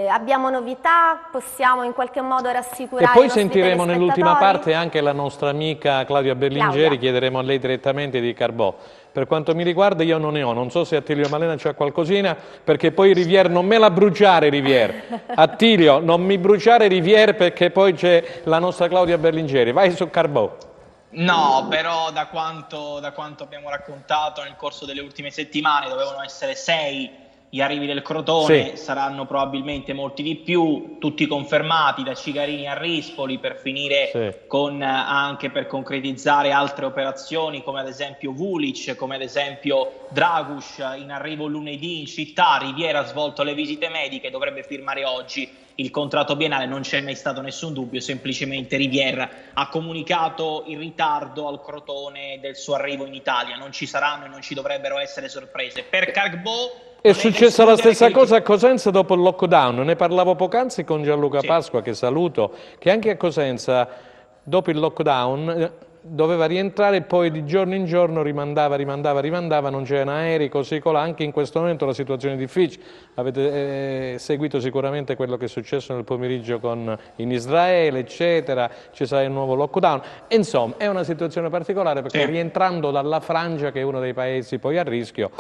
Abbiamo novità, possiamo in qualche modo rassicurare. E poi sentiremo nell'ultima parte anche la nostra amica Claudia Berlingeri, Claudia. Chiederemo a lei direttamente di Carbò. Per quanto mi riguarda io non ne ho, non so se Attilio Malena c'ha qualcosina, perché poi Rivière non me la bruciare Rivière. Attilio, non mi bruciare Rivière perché poi c'è la nostra Claudia Berlingeri. Vai su Carbò. No, però da quanto abbiamo raccontato nel corso delle ultime settimane dovevano essere 6 gli arrivi del Crotone, saranno probabilmente molti di più, tutti confermati da Cigarini a Rispoli per finire con anche per concretizzare altre operazioni come ad esempio Vulic, come ad esempio Draguš in arrivo lunedì in città. Riviera ha svolto le visite mediche, dovrebbe firmare oggi il contratto biennale, non c'è mai stato nessun dubbio, semplicemente Riviera ha comunicato il ritardo al Crotone del suo arrivo in Italia, non ci saranno e non ci dovrebbero essere sorprese. Per Cargbò è successa la stessa cosa a Cosenza dopo il lockdown, ne parlavo poc'anzi con Gianluca Pasqua, che saluto, che anche a Cosenza dopo il lockdown doveva rientrare e poi di giorno in giorno rimandava, non c'erano aerei, così colà. Anche in questo momento la situazione è difficile, avete seguito sicuramente quello che è successo nel pomeriggio in Israele, eccetera, ci sarà il nuovo lockdown, e insomma è una situazione particolare perché rientrando dalla Francia, che è uno dei paesi poi a rischio,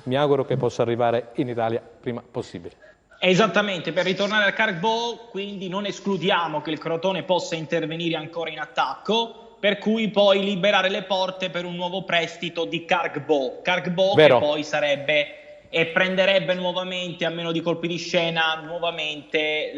mi auguro che possa arrivare in Italia prima possibile. Esattamente, per ritornare al Cargbò, quindi non escludiamo che il Crotone possa intervenire ancora in attacco, per cui poi liberare le porte per un nuovo prestito di Cargbò che poi sarebbe e prenderebbe nuovamente, a meno di colpi di scena, nuovamente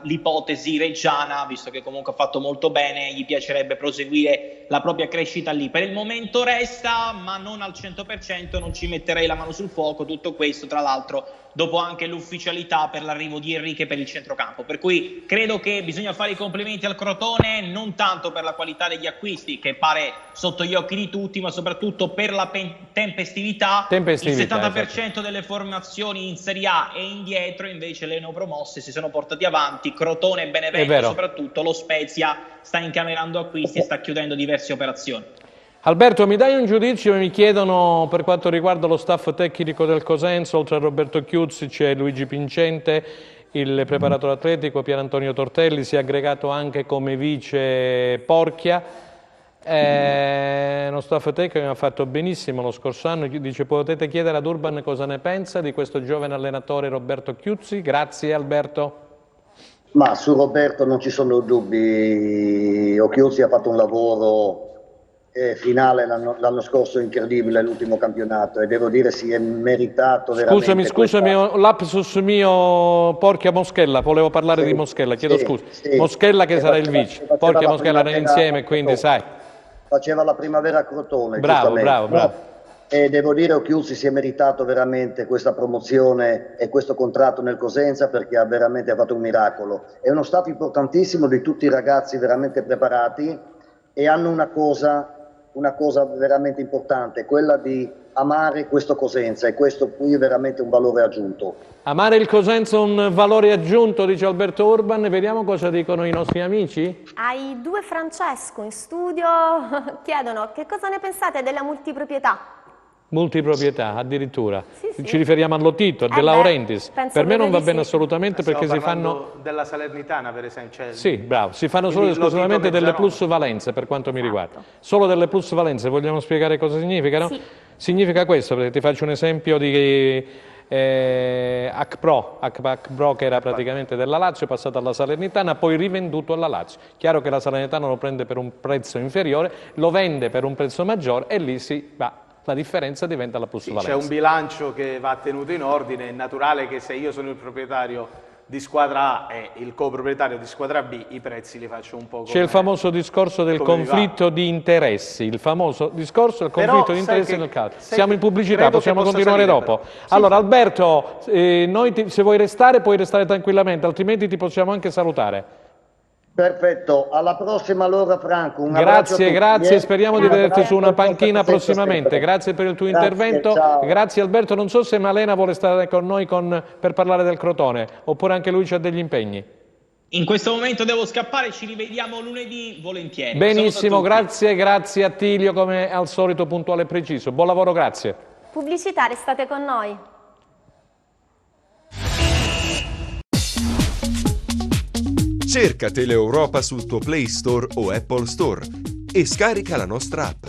l'ipotesi reggiana, visto che comunque ha fatto molto bene, gli piacerebbe proseguire la propria crescita lì. Per il momento resta, ma non al 100%, non ci metterei la mano sul fuoco, tutto questo tra l'altro dopo anche l'ufficialità per l'arrivo di Enrique per il centrocampo, per cui credo che bisogna fare i complimenti al Crotone, non tanto per la qualità degli acquisti, che pare sotto gli occhi di tutti, ma soprattutto per la tempestività. Il 70% delle formazioni in Serie A e indietro, invece le neopromosse si sono portati avanti. Crotone e Benevento, soprattutto lo Spezia sta incamerando acquisti e sta chiudendo diverse operazioni. Alberto, mi dai un giudizio? Mi chiedono per quanto riguarda lo staff tecnico del Cosenza, oltre a Roberto Chiuzzi c'è Luigi Pincente, il preparatore atletico Pier Antonio Tortelli, si è aggregato anche come vice Porchia. Uno staff tecnico che ha fatto benissimo lo scorso anno. Dice: potete chiedere ad Urban cosa ne pensa di questo giovane allenatore Roberto Chiuzzi? Grazie Alberto. Ma su Roberto non ci sono dubbi, Chiuzzi ha fatto un lavoro finale l'anno scorso incredibile, l'ultimo campionato, e devo dire si è meritato veramente. Scusami, lapsus mio, Porchia Moschella, volevo parlare di Moschella, chiedo scusa. Moschella che sarà il vice, Porchia Moschella erano insieme, quindi sai. Faceva la primavera a Crotone. Bravo. E devo dire che Chiuzzi si è meritato veramente questa promozione e questo contratto nel Cosenza, perché ha veramente fatto un miracolo. È uno staff importantissimo di tutti i ragazzi veramente preparati e hanno una cosa veramente importante, quella di amare questo Cosenza, e questo qui è veramente un valore aggiunto. Amare il Cosenza è un valore aggiunto, dice Alberto Urban. Vediamo cosa dicono i nostri amici. Ai due Francesco in studio chiedono: che cosa ne pensate della multiproprietà? Multiproprietà, addirittura. Sì. Ci riferiamo a Lotito, De Laurentiis. Per me non va bene assolutamente, perché si fanno della Salernitana, per esempio. Sì, bravo, si fanno solo esclusivamente delle plusvalenze, per quanto mi riguarda. Solo delle plusvalenze. Vogliamo spiegare cosa significano? Sì. Significa questo, perché ti faccio un esempio di Acpro che era praticamente della Lazio, è passato alla Salernitana, poi rivenduto alla Lazio. Chiaro che la Salernitana lo prende per un prezzo inferiore, lo vende per un prezzo maggiore e lì si va. La differenza diventa la plusvalenza. C'è un bilancio che va tenuto in ordine, è naturale che se io sono il proprietario di squadra A e il coproprietario di squadra B, i prezzi li faccio un po' come... C'è il famoso discorso del conflitto di interessi, il famoso discorso del conflitto di interessi nel calcio. Siamo in pubblicità, possiamo continuare dopo. Sì. Allora Alberto, se vuoi restare puoi restare tranquillamente, altrimenti ti possiamo anche salutare. Perfetto, alla prossima allora Franco. Un grazie, speriamo di vederti su una panchina prossimamente. Grazie per il tuo intervento. Ciao. Grazie Alberto, non so se Malena vuole stare con noi per parlare del Crotone, oppure anche lui ha degli impegni. In questo momento devo scappare, ci rivediamo lunedì volentieri. Benissimo, grazie Attilio, come al solito puntuale e preciso. Buon lavoro, grazie. Pubblicità, restate con noi. Cerca Teleeuropa sul tuo Play Store o Apple Store e scarica la nostra app.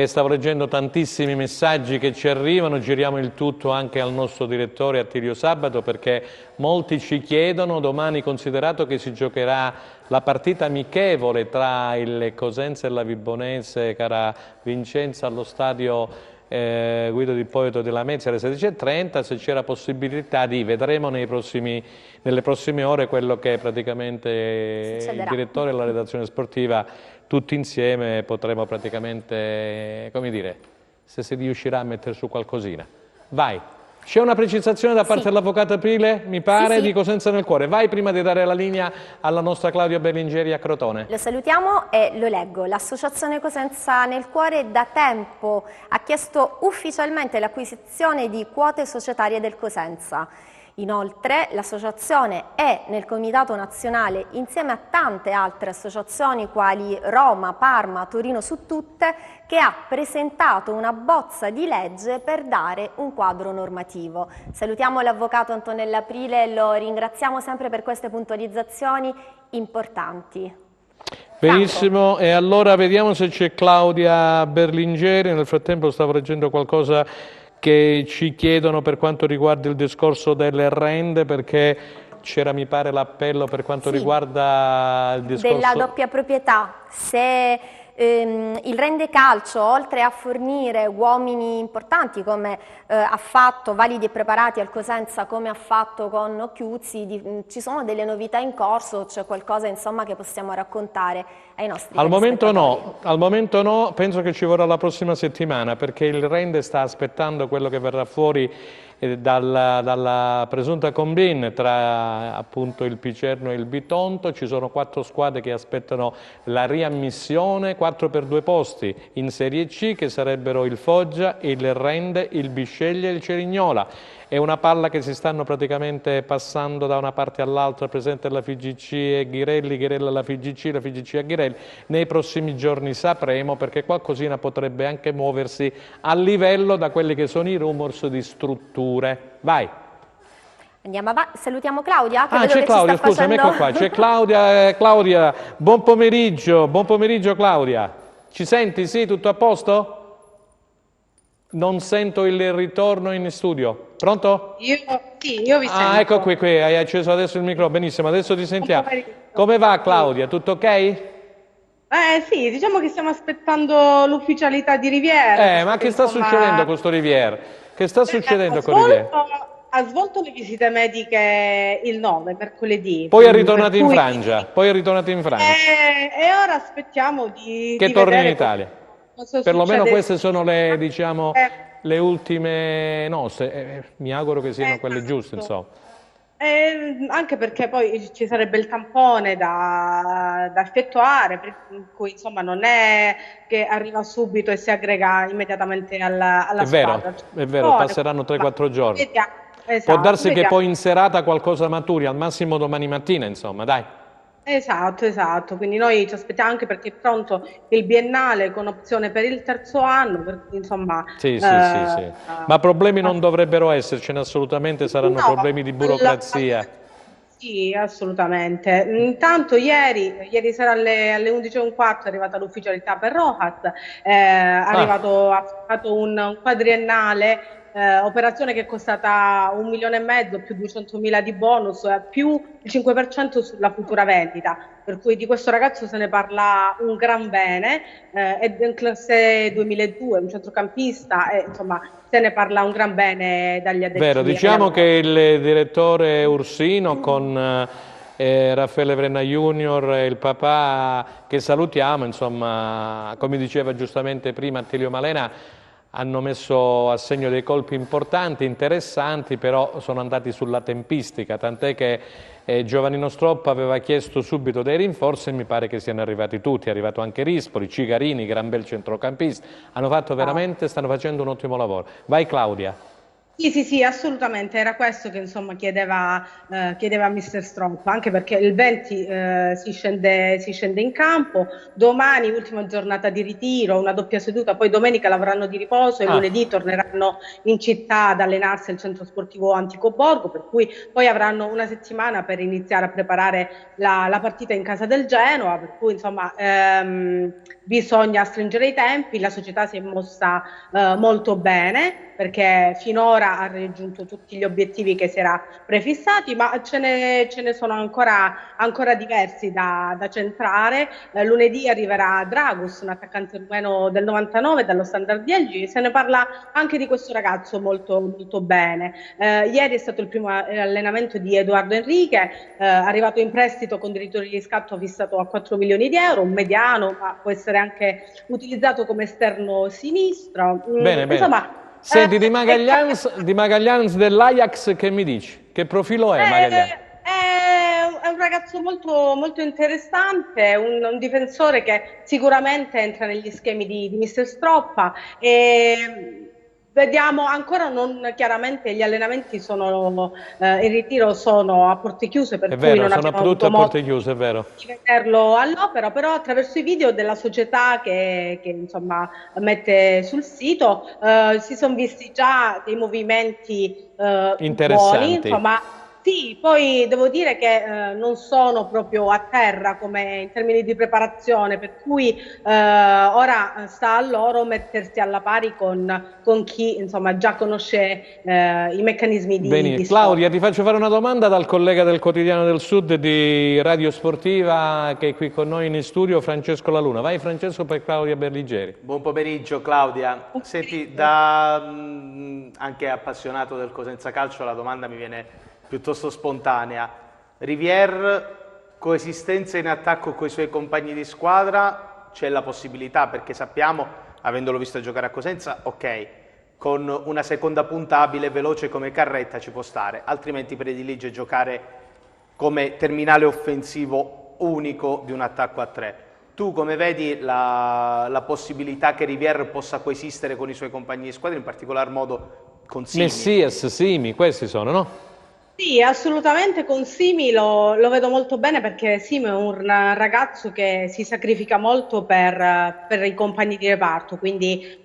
Stavo leggendo tantissimi messaggi che ci arrivano, giriamo il tutto anche al nostro direttore Attilio Sabato, perché molti ci chiedono, domani considerato che si giocherà la partita amichevole tra il Cosenza e la Vibonese, cara Vincenza, allo stadio Guido Di Poeto della Mezia alle 16:30, se c'era possibilità vedremo nelle prossime ore quello che praticamente il direttore e la redazione sportiva tutti insieme potremo praticamente, come dire, se si riuscirà a mettere su qualcosina. Vai. C'è una precisazione da parte dell'avvocato Aprile, mi pare, di Cosenza nel Cuore. Vai prima di dare la linea alla nostra Claudia Berlingeri a Crotone. Lo salutiamo e lo leggo. L'Associazione Cosenza nel Cuore da tempo ha chiesto ufficialmente l'acquisizione di quote societarie del Cosenza. Inoltre l'associazione è nel Comitato Nazionale insieme a tante altre associazioni quali Roma, Parma, Torino su tutte, che ha presentato una bozza di legge per dare un quadro normativo. Salutiamo l'avvocato Antonella Aprile e lo ringraziamo sempre per queste puntualizzazioni importanti. Benissimo, e allora vediamo se c'è Claudia Berlingeri. Nel frattempo stavo leggendo qualcosa che ci chiedono per quanto riguarda il discorso delle rende, perché c'era, mi pare, l'appello per quanto riguarda il discorso della doppia proprietà. Se il rende calcio, oltre a fornire uomini importanti come ha fatto, validi e preparati al Cosenza, come ha fatto con Occhiuzzi, ci sono delle novità in corso, c'è qualcosa insomma che possiamo raccontare ai nostri al momento no, penso che ci vorrà la prossima settimana, perché il rende sta aspettando quello che verrà fuori dalla presunta combine tra appunto il Picerno e il Bitonto. Ci sono 4 squadre che aspettano la riammissione, 4 per 2 posti in Serie C, che sarebbero il Foggia, il Rende, il Bisceglie e il Cerignola. È una palla che si stanno praticamente passando da una parte all'altra, presente la FIGC e Ghirelli, Ghirelli alla FIGC, la FIGC a Ghirelli. Nei prossimi giorni sapremo, perché qualcosina potrebbe anche muoversi a livello da quelli che sono i rumors di strutture. Vai. Andiamo avanti, salutiamo Claudia. Che c'è Claudia, scusa, ecco qua, c'è Claudia. Claudia, buon pomeriggio Claudia. Ci senti? Sì, tutto a posto? Non sento il ritorno in studio. Pronto? Io vi sento. Ecco qui, hai acceso adesso il microfono, benissimo, adesso ti sentiamo. Come va Claudia, tutto ok? Sì, diciamo che stiamo aspettando l'ufficialità di Rivière. Ma che sta succedendo con sto Rivière? Che sta succedendo con Rivière? Ha svolto le visite mediche il 9, mercoledì. Poi è ritornato in Francia. E ora aspettiamo di torni in Italia. Perlomeno queste sono le, diciamo, le ultime nozze, mi auguro che siano quelle giuste, insomma. Anche perché poi ci sarebbe il tampone da effettuare, per cui insomma non è che arriva subito e si aggrega immediatamente alla squadra. È vero, passeranno 3-4 giorni. Può darsi che poi in serata qualcosa maturi, al massimo domani mattina, insomma, dai. Esatto, quindi noi ci aspettiamo, anche perché è pronto il biennale con opzione per il terzo anno, insomma... Sì. Ma problemi non dovrebbero essercene assolutamente, saranno problemi di burocrazia. Sì, assolutamente. Intanto ieri sera alle 11:15 è arrivata l'ufficialità per Rojas, ha fatto un quadriennale, operazione che è costata 1,5 milioni più 200.000 di bonus, più il 5% sulla futura vendita. Per cui di questo ragazzo se ne parla un gran bene, è in classe 2002, un centrocampista, e insomma se ne parla un gran bene dagli addetti. Vero, diciamo che il direttore Ursino con Raffaele Vrenna Junior e il papà, che salutiamo, insomma, come diceva giustamente prima Attilio Malena, hanno messo a segno dei colpi importanti, interessanti, però sono andati sulla tempistica, tant'è che Giovannino Stroppa aveva chiesto subito dei rinforzi e mi pare che siano arrivati tutti, è arrivato anche Rispoli, Cigarini, gran bel centrocampista, hanno fatto veramente, stanno facendo un ottimo lavoro. Vai Claudia. Sì, assolutamente, era questo che insomma chiedeva Mister Stroppa, anche perché il 20 si scende in campo, domani ultima giornata di ritiro, una doppia seduta, poi domenica l'avranno di riposo e lunedì torneranno in città ad allenarsi al centro sportivo Antico Borgo, per cui poi avranno una settimana per iniziare a preparare la partita in casa del Genoa, per cui insomma bisogna stringere i tempi. La società si è mossa molto bene, perché finora ha raggiunto tutti gli obiettivi che si era prefissati, ma ce ne sono ancora diversi da centrare. Lunedì arriverà Dragus, un attaccante rumeno del 99 dallo Standard Liegi, se ne parla anche di questo ragazzo molto, molto bene. Ieri è stato il primo allenamento di Edoardo Enrique, arrivato in prestito con diritto di riscatto fissato a 4 milioni di euro, un mediano, ma può essere anche utilizzato come esterno sinistro. Bene. Insomma, senti, di Magaglians dell'Ajax che mi dici? Che profilo è Magaglians? È un ragazzo molto, molto interessante, un difensore che sicuramente entra negli schemi di Mister Stroppa. Vediamo ancora, non chiaramente, gli allenamenti sono in ritiro, sono a porte chiuse, per cui non sono abbiamo tutti a porte chiuse, è vero. Di vederlo all'opera, però attraverso i video della società che insomma mette sul sito si sono visti già dei movimenti interessanti. buoni, insomma. Sì, poi devo dire che non sono proprio a terra come in termini di preparazione, per cui ora sta a loro mettersi alla pari con chi insomma già conosce i meccanismi di Claudia, ti faccio fare una domanda dal collega del Quotidiano del Sud di Radio Sportiva che è qui con noi in studio, Francesco La Luna. Vai Francesco per Claudia Berligeri. Buon pomeriggio Claudia. Senti, da anche appassionato del Cosenza Calcio la domanda mi viene piuttosto spontanea. Rivière, coesistenza in attacco con i suoi compagni di squadra, c'è la possibilità, perché sappiamo, avendolo visto giocare a Cosenza, ok, con una seconda punta abile e veloce come Carretta ci può stare, altrimenti predilige giocare come terminale offensivo unico di un attacco a 3. Tu come vedi la possibilità che Rivière possa coesistere con i suoi compagni di squadra, in particolar modo con Simi? Messias, Simi, questi sono, no? Sì, assolutamente con Simi lo vedo molto bene, perché Simi è un ragazzo che si sacrifica molto per i compagni di reparto, quindi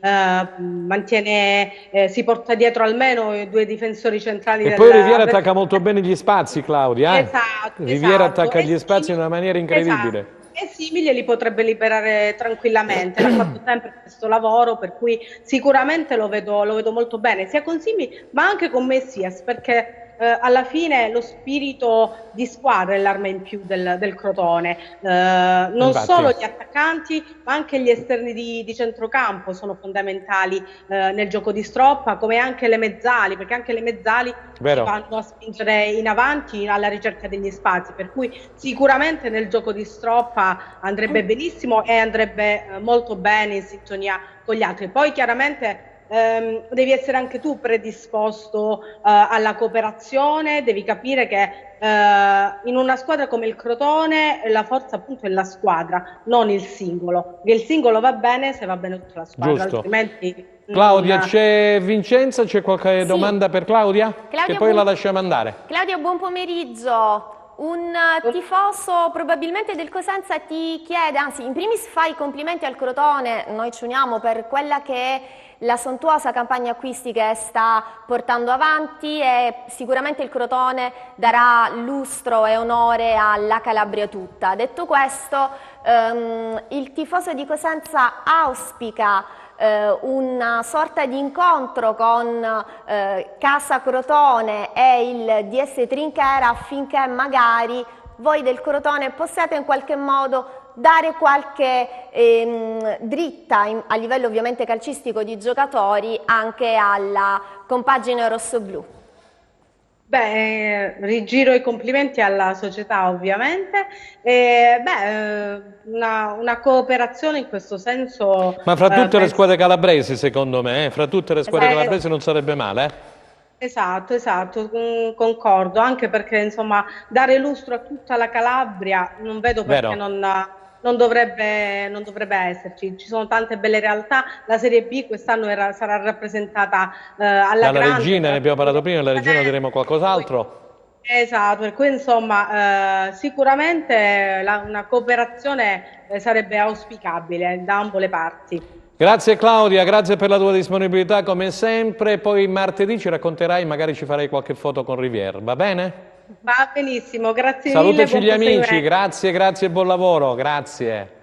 si porta dietro almeno i due difensori centrali. E poi Rivière attacca molto bene gli spazi, Claudia. Esatto. Rivière attacca gli spazi in una maniera incredibile. Esatto. E Simile li potrebbe liberare tranquillamente, l'ha fatto sempre questo lavoro, per cui sicuramente lo vedo molto bene, sia con Simi ma anche con Messias, perché alla fine lo spirito di squadra è l'arma in più del Crotone, non solo gli attaccanti ma anche gli esterni di centrocampo sono fondamentali nel gioco di Stroppa, come anche le mezzali, perché anche le mezzali vanno a spingere in avanti alla ricerca degli spazi, per cui sicuramente nel gioco di Stroppa andrebbe benissimo e andrebbe molto bene in sintonia con gli altri. Poi chiaramente devi essere anche tu predisposto alla cooperazione, devi capire che in una squadra come il Crotone la forza appunto è la squadra, non il singolo, perché il singolo va bene se va bene tutta la squadra. Giusto. Altrimenti Claudia, c'è Vincenza, c'è qualche domanda per Claudia? Che poi la lasciamo andare. Claudia, buon pomeriggio. Un tifoso probabilmente del Cosenza ti chiede, anzi in primis fai i complimenti al Crotone, noi ci uniamo per quella che è la sontuosa campagna acquisti che sta portando avanti e sicuramente il Crotone darà lustro e onore alla Calabria tutta. Detto questo, il tifoso di Cosenza auspica una sorta di incontro con Casa Crotone e il DS Trinchera affinché magari voi del Crotone possiate in qualche modo dare qualche dritta a livello ovviamente calcistico di giocatori anche alla compagine rossoblù. Beh, rigiro i complimenti alla società ovviamente, una cooperazione in questo senso. Ma fra tutte le squadre calabresi secondo me, fra tutte le squadre calabresi non sarebbe male, Esatto, concordo, anche perché insomma dare lustro a tutta la Calabria non vedo perché non dovrebbe esserci. Ci sono tante belle realtà, la Serie B quest'anno sarà rappresentata alla dalla grande. Regina, ne abbiamo parlato prima, la Regina diremo qualcos'altro. Esatto, per cui insomma sicuramente una cooperazione sarebbe auspicabile da ambo le parti. Grazie Claudia, grazie per la tua disponibilità come sempre, poi martedì ci racconterai, magari ci farai qualche foto con Rivière, va bene? Va benissimo, grazie Salutaci mille. Gli amici, grazie e buon lavoro, grazie.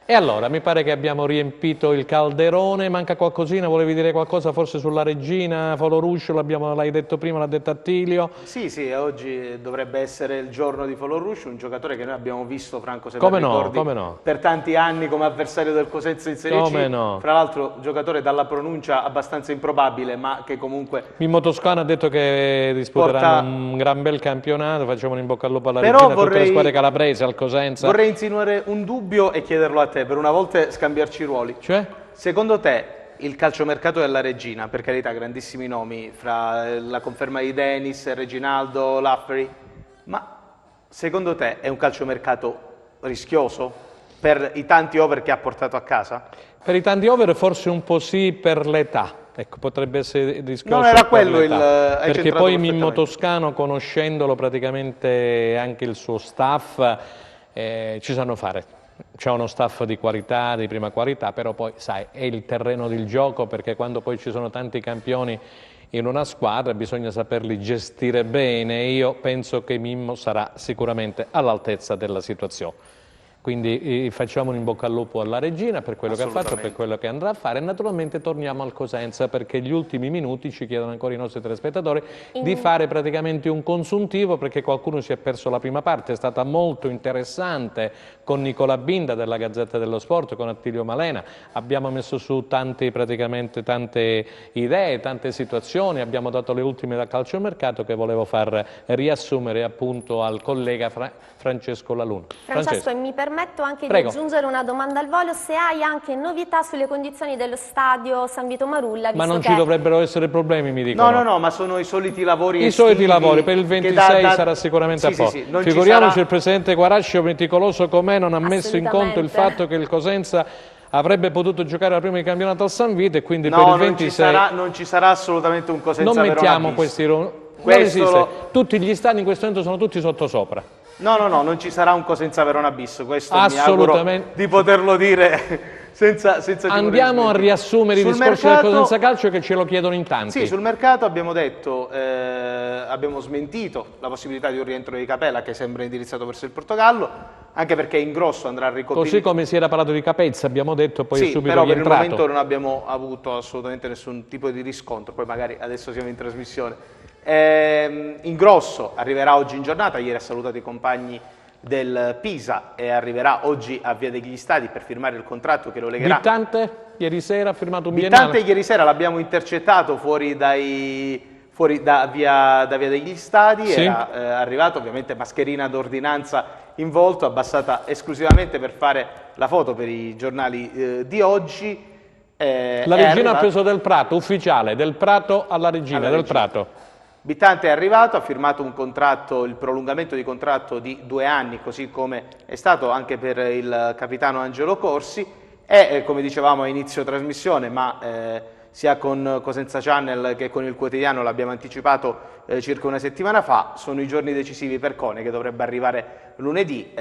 E allora, mi pare che abbiamo riempito il calderone, manca qualcosina, volevi dire qualcosa forse sulla Regina, Folo Ruscio, l'hai detto prima, l'ha detto Attilio. Sì, oggi dovrebbe essere il giorno di Folo Ruscio, un giocatore che noi abbiamo visto, Franco, se ben ricordi, per tanti anni come avversario del Cosenza in Serie C, fra l'altro giocatore dalla pronuncia abbastanza improbabile, ma che comunque... Mimmo Toscano ha detto che disputeranno un gran bel campionato, facciamo un in bocca al lupo alla Regina, a tutte le squadre calabresi, al Cosenza. Vorrei insinuare un dubbio e chiederlo a te, per una volta scambiarci i ruoli. Cioè? Secondo te il calciomercato della Regina, per carità grandissimi nomi, fra la conferma di Dennis, Reginaldo, Laffery, ma secondo te è un calciomercato rischioso per i tanti over che ha portato a casa? Per i tanti over forse un po' sì, per l'età. Ecco, potrebbe essere rischioso. Non era quello perché poi Mimmo Toscano, conoscendolo praticamente anche il suo staff, ci sanno fare. C'è uno staff di qualità, di prima qualità, però poi sai, è il terreno del gioco, perché quando poi ci sono tanti campioni in una squadra bisogna saperli gestire bene e io penso che Mimmo sarà sicuramente all'altezza della situazione. Quindi facciamo un in bocca al lupo alla Regina per quello che ha fatto, per quello che andrà a fare, e naturalmente torniamo al Cosenza, perché gli ultimi minuti ci chiedono ancora i nostri telespettatori di fare praticamente un consuntivo, perché qualcuno si è perso la prima parte, è stata molto interessante con Nicola Binda della Gazzetta dello Sport, con Attilio Malena, abbiamo messo su tante idee, tante situazioni, abbiamo dato le ultime da calciomercato che volevo far riassumere appunto al collega Francesco Laluna. Francesco, mi permetto anche di aggiungere una domanda al volo, se hai anche novità sulle condizioni dello stadio San Vito Marulla. Ma non ci dovrebbero essere problemi, mi dicono. No, ma sono i soliti lavori estivi. I soliti lavori, per il 26 sarà sicuramente a posto. Figuriamoci il presidente Guarascio, meticoloso com'è, non ha messo in conto il fatto che il Cosenza avrebbe potuto giocare la prima di campionato al San Vito e quindi per il 26... non ci sarà assolutamente un Cosenza Verona bis. Non mettiamo questi... Non esiste. Tutti gli stadi in questo momento sono tutti sottosopra. No, non ci sarà un Cosenza Verona bis, questo mi auguro di poterlo dire senza Andiamo a riassumere i discorsi del Cosenza Calcio, che ce lo chiedono in tanti. Sì, sul mercato abbiamo detto, abbiamo smentito la possibilità di un rientro di Capella, che sembra indirizzato verso il Portogallo, anche perché Ingrosso andrà a ricoprire... Così come si era parlato di Capezza, abbiamo detto, poi è subito però rientrato. Per il momento non abbiamo avuto assolutamente nessun tipo di riscontro, poi magari adesso siamo in trasmissione. Ingrosso arriverà oggi in giornata, ieri ha salutato i compagni del Pisa e arriverà oggi a Via degli Stadi per firmare il contratto che lo legherà. Bittante ieri sera ha firmato un biennale. Bittante ieri sera l'abbiamo intercettato fuori da Via degli Stadi, sì. Era arrivato ovviamente mascherina d'ordinanza in volto, abbassata esclusivamente per fare la foto per i giornali di oggi. La Regina ha preso Del Prato, ufficiale, Del Prato alla Regina, Del Prato. Bittante è arrivato, ha firmato un contratto, il prolungamento di contratto di 2 anni, così come è stato anche per il capitano Angelo Corsi, e come dicevamo a inizio trasmissione, ma sia con Cosenza Channel che con il quotidiano, l'abbiamo anticipato circa una settimana fa. Sono i giorni decisivi per Cone, che dovrebbe arrivare lunedì.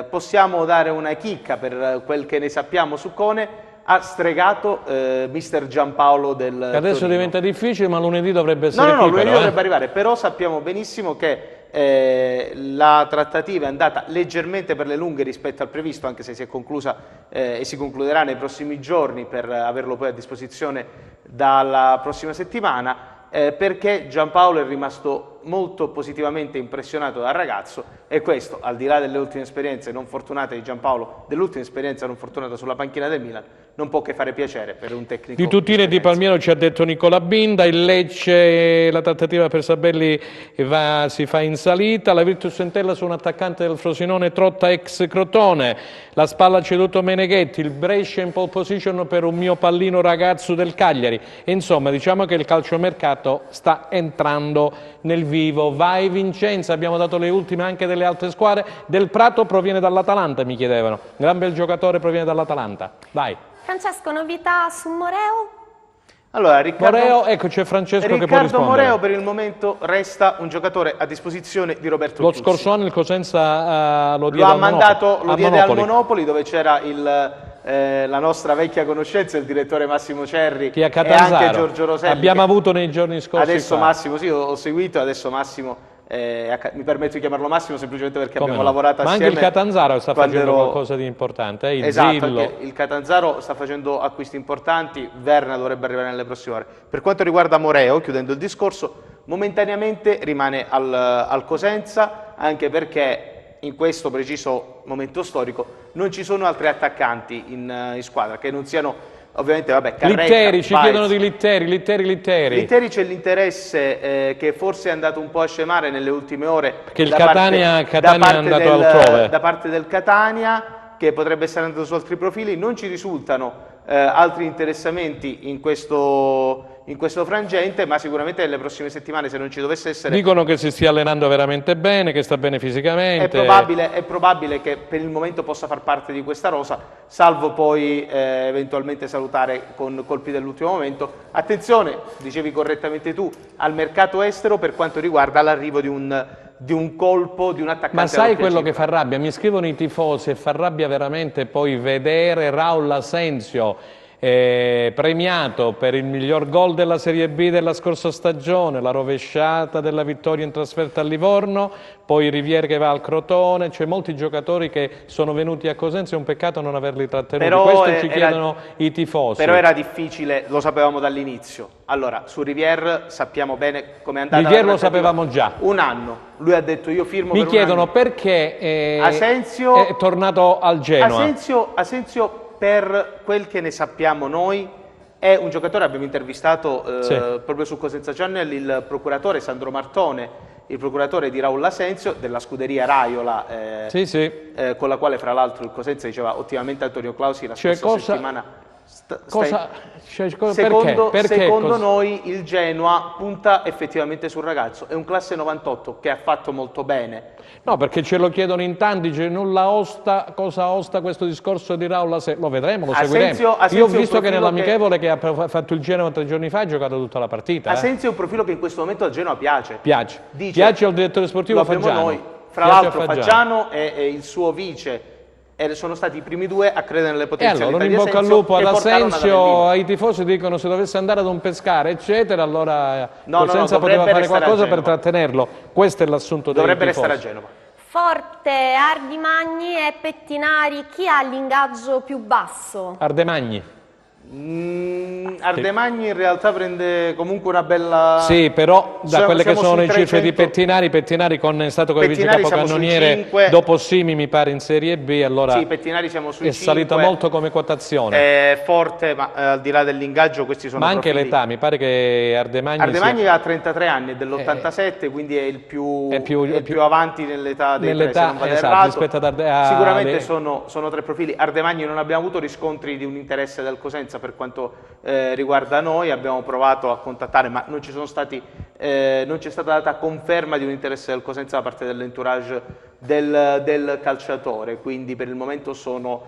Possiamo dare una chicca per quel che ne sappiamo su Cone. Ha stregato mister Giampaolo del Adesso Torino. diventa difficile, ma lunedì dovrebbe essere No, qui, lunedì però, dovrebbe arrivare, però sappiamo benissimo che la trattativa è andata leggermente per le lunghe rispetto al previsto, anche se si è conclusa e si concluderà nei prossimi giorni per averlo poi a disposizione dalla prossima settimana, perché Giampaolo è rimasto molto positivamente impressionato dal ragazzo, e questo, al di là delle ultime esperienze non fortunate di Giampaolo, dell'ultima esperienza non fortunata sulla panchina del Milan, non può che fare piacere per un tecnico. Di Tuttina e di Palmiero ci ha detto Nicola Binda. Il Lecce, la trattativa per Sabelli si fa in salita. La Virtus Entella su un attaccante del Frosinone, Trotta ex Crotone. La Spalla ha ceduto Meneghetti. Il Brescia in pole position per un mio pallino ragazzo del Cagliari. E insomma, diciamo che il calciomercato sta entrando nel vivo. Vai Vincenza, abbiamo dato le ultime anche delle altre squadre. Del Prato proviene dall'Atalanta, mi chiedevano. Gran bel giocatore, proviene dall'Atalanta. Vai. Francesco, novità su Moreo? Allora, Moreo, ecco, c'è Francesco che può rispondere. Moreo per il momento resta un giocatore a disposizione di Roberto Lo Chiussi. scorso anno il Cosenza lo diede al Monopoli, dove c'era la nostra vecchia conoscenza, il direttore Massimo Cerri e anche Giorgio Roselli. Abbiamo avuto nei giorni scorsi. Adesso Massimo, sì, ho seguito, adesso Massimo, mi permetto di chiamarlo Massimo semplicemente perché abbiamo lavorato assieme. Ma anche il Catanzaro sta facendo qualcosa di importante, il esatto, Zillo. Il Catanzaro sta facendo acquisti importanti, Verna dovrebbe arrivare nelle prossime ore. Per quanto riguarda Moreo, chiudendo il discorso, momentaneamente rimane al Cosenza, anche perché in questo preciso momento storico non ci sono altri attaccanti in squadra che non siano ovviamente, vabbè, Carrecca, Litteri, ci Baez. chiedono di Litteri. Litteri c'è l'interesse che forse è andato un po' a scemare nelle ultime ore. Perché il Catania è andato altrove. Da parte del Catania, che potrebbe essere andato su altri profili. Non ci risultano altri interessamenti in questo frangente, ma sicuramente nelle prossime settimane, se non ci dovesse essere... Dicono che si stia allenando veramente bene, che sta bene fisicamente. È probabile che per il momento possa far parte di questa rosa, salvo poi eventualmente salutare con colpi dell'ultimo momento. Attenzione, dicevi correttamente tu, al mercato estero per quanto riguarda l'arrivo di un colpo, di un attaccante. Ma sai quello che fa rabbia? Mi scrivono i tifosi e fa rabbia veramente poi vedere Raul Asensio premiato per il miglior gol della Serie B della scorsa stagione, la rovesciata della vittoria in trasferta a Livorno, poi Riviere che va al Crotone. C'è molti giocatori che sono venuti a Cosenza, è un peccato non averli trattenuti. Questo ci chiedono i tifosi. Però era difficile, lo sapevamo dall'inizio. Allora, su Riviere sappiamo bene come è andata. Riviere lo sapevamo già. Un anno. Lui ha detto io firmo Mi per chiedono un anno. Perché Asensio è tornato al Genoa. Asensio, per quel che ne sappiamo noi, è un giocatore. Abbiamo intervistato proprio su Cosenza Channel il procuratore Sandro Martone, il procuratore di Raul Asensio della scuderia Raiola, con la quale fra l'altro il Cosenza diceva ottimamente Antonio Clausi la scorsa settimana. Secondo noi il Genoa punta effettivamente sul ragazzo, è un classe 98 che ha fatto molto bene. No, perché ce lo chiedono in tanti, dice nulla osta, cosa osta questo discorso di Raul Asensio? Lo vedremo, lo seguiremo. Io ho visto che nell'amichevole che ha fatto il Genoa 3 giorni fa ha giocato tutta la partita. Asensio è un profilo che in questo momento al Genoa piace. Piace al direttore sportivo Faggiano. Noi. Fra l'altro Faggiano e il suo vice sono stati i primi due a credere nelle potenzialità allora, di in bocca al Asensio, lupo ad Asensio. Ai tifosi dicono se dovesse andare ad un pescare eccetera, allora Cosenza poteva fare qualcosa per trattenerlo. Questo è l'assunto dei tifosi. Dovrebbe restare a Genova. Forte, Ardimagni e Pettinari, chi ha l'ingaggio più basso? Ardemagni. Ardemagni in realtà prende comunque una bella... Sì, però da quelle che sono le cifre di Pettinari è stato come vice capocannoniere dopo Simi mi pare in Serie B, allora sì, Pettinari siamo sui 5. È salita molto come quotazione. È forte, ma al di là dell'ingaggio questi sono anche l'età, mi pare che Ardemagni ha 33 anni, è dell'87, quindi è il più avanti nell'età dei tre, se non vado errato. Sicuramente sono tre profili. Ardemagni non abbiamo avuto riscontri di un interesse del Cosenza per quanto riguarda noi, abbiamo provato a contattare ma non c'è stata data conferma di un interesse del Cosenza da parte dell'entourage del calciatore, quindi per il momento sono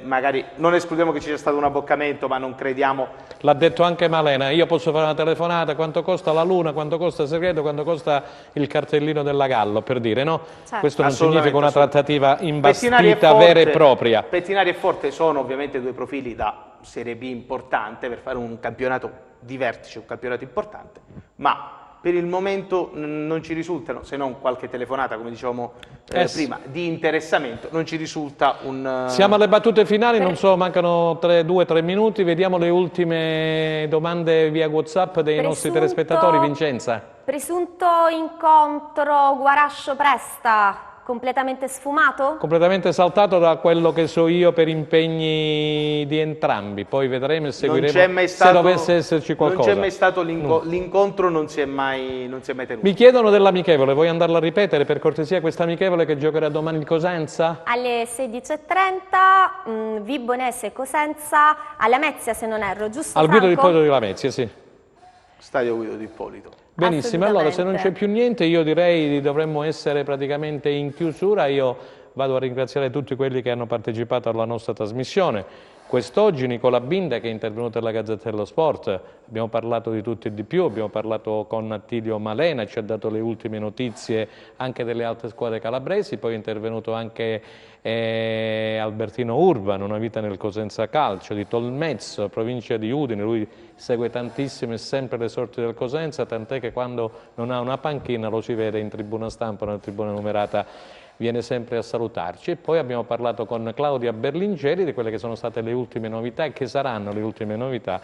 magari non escludiamo che ci sia stato un abboccamento, ma non crediamo. L'ha detto anche Malena, io posso fare una telefonata, quanto costa la luna, quanto costa il segreto, quanto costa il cartellino della Gallo, per dire, no? Certo. Questo non significa una trattativa imbastita vera e propria. Pettinari e Forte sono ovviamente due profili da Serie B importante per fare un campionato di vertice, un campionato importante, ma per il momento non ci risultano, se non qualche telefonata, come dicevamo prima, di interessamento, non ci risulta un... Siamo alle battute finali, non so, mancano 2-3 minuti, vediamo le ultime domande via WhatsApp dei nostri telespettatori. Vincenza. Presunto incontro Guarascio-Presta, completamente sfumato? Completamente saltato da quello che so io per impegni di entrambi, poi vedremo e seguiremo se dovesse esserci qualcosa. Non c'è mai stato l'incontro, non si è mai tenuto. Mi chiedono dell'amichevole, vuoi andarla a ripetere per cortesia questa amichevole che giocherà domani il Cosenza? Alle 16:30, Vibonese e Cosenza, alla Mezzia se non erro, giusto Al Guido di Franco? Ippolito di Lamezia, sì. Stadio Guido di Ippolito. Benissimo, allora se non c'è più niente io direi che dovremmo essere praticamente in chiusura. Io vado a ringraziare tutti quelli che hanno partecipato alla nostra trasmissione. Quest'oggi Nicola Binda che è intervenuto alla Gazzetta dello Sport, abbiamo parlato di tutto e di più, abbiamo parlato con Attilio Malena, ci ha dato le ultime notizie anche delle altre squadre calabresi, poi è intervenuto anche Albertino Urban, Una vita nel Cosenza Calcio, di Tolmezzo, provincia di Udine, lui segue tantissimo e sempre le sorti del Cosenza, tant'è che quando non ha una panchina lo si vede in tribuna stampa, nella tribuna numerata, viene sempre a salutarci. E poi abbiamo parlato con Claudia Berlingeri di quelle che sono state le ultime novità e che saranno le ultime novità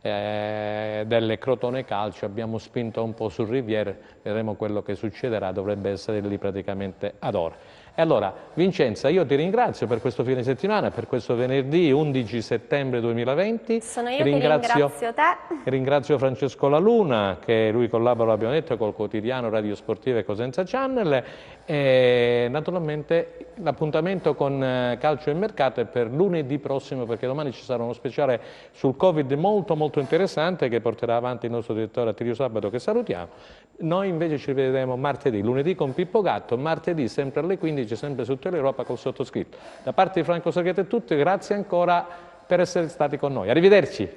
delle Crotone Calcio. Abbiamo spinto un po' sul Riviere, vedremo quello che succederà, dovrebbe essere lì praticamente ad ora. E allora Vincenza, io ti ringrazio per questo fine settimana, per questo venerdì 11 settembre 2020. Sono io che ringrazio te. Ringrazio Francesco La Luna, che lui collabora, abbiamo detto, col quotidiano Radio Sportiva e Cosenza Channel, e naturalmente l'appuntamento con Calcio e Mercato è per lunedì prossimo, perché domani ci sarà uno speciale sul Covid molto interessante che porterà avanti il nostro direttore Attilio Sabato, che salutiamo. Noi invece ci vedremo martedì, lunedì con Pippo Gatto, martedì sempre alle 15, sempre su Teleuropa col sottoscritto. Da parte di Franco Saghetto è tutto, grazie ancora per essere stati con noi. Arrivederci.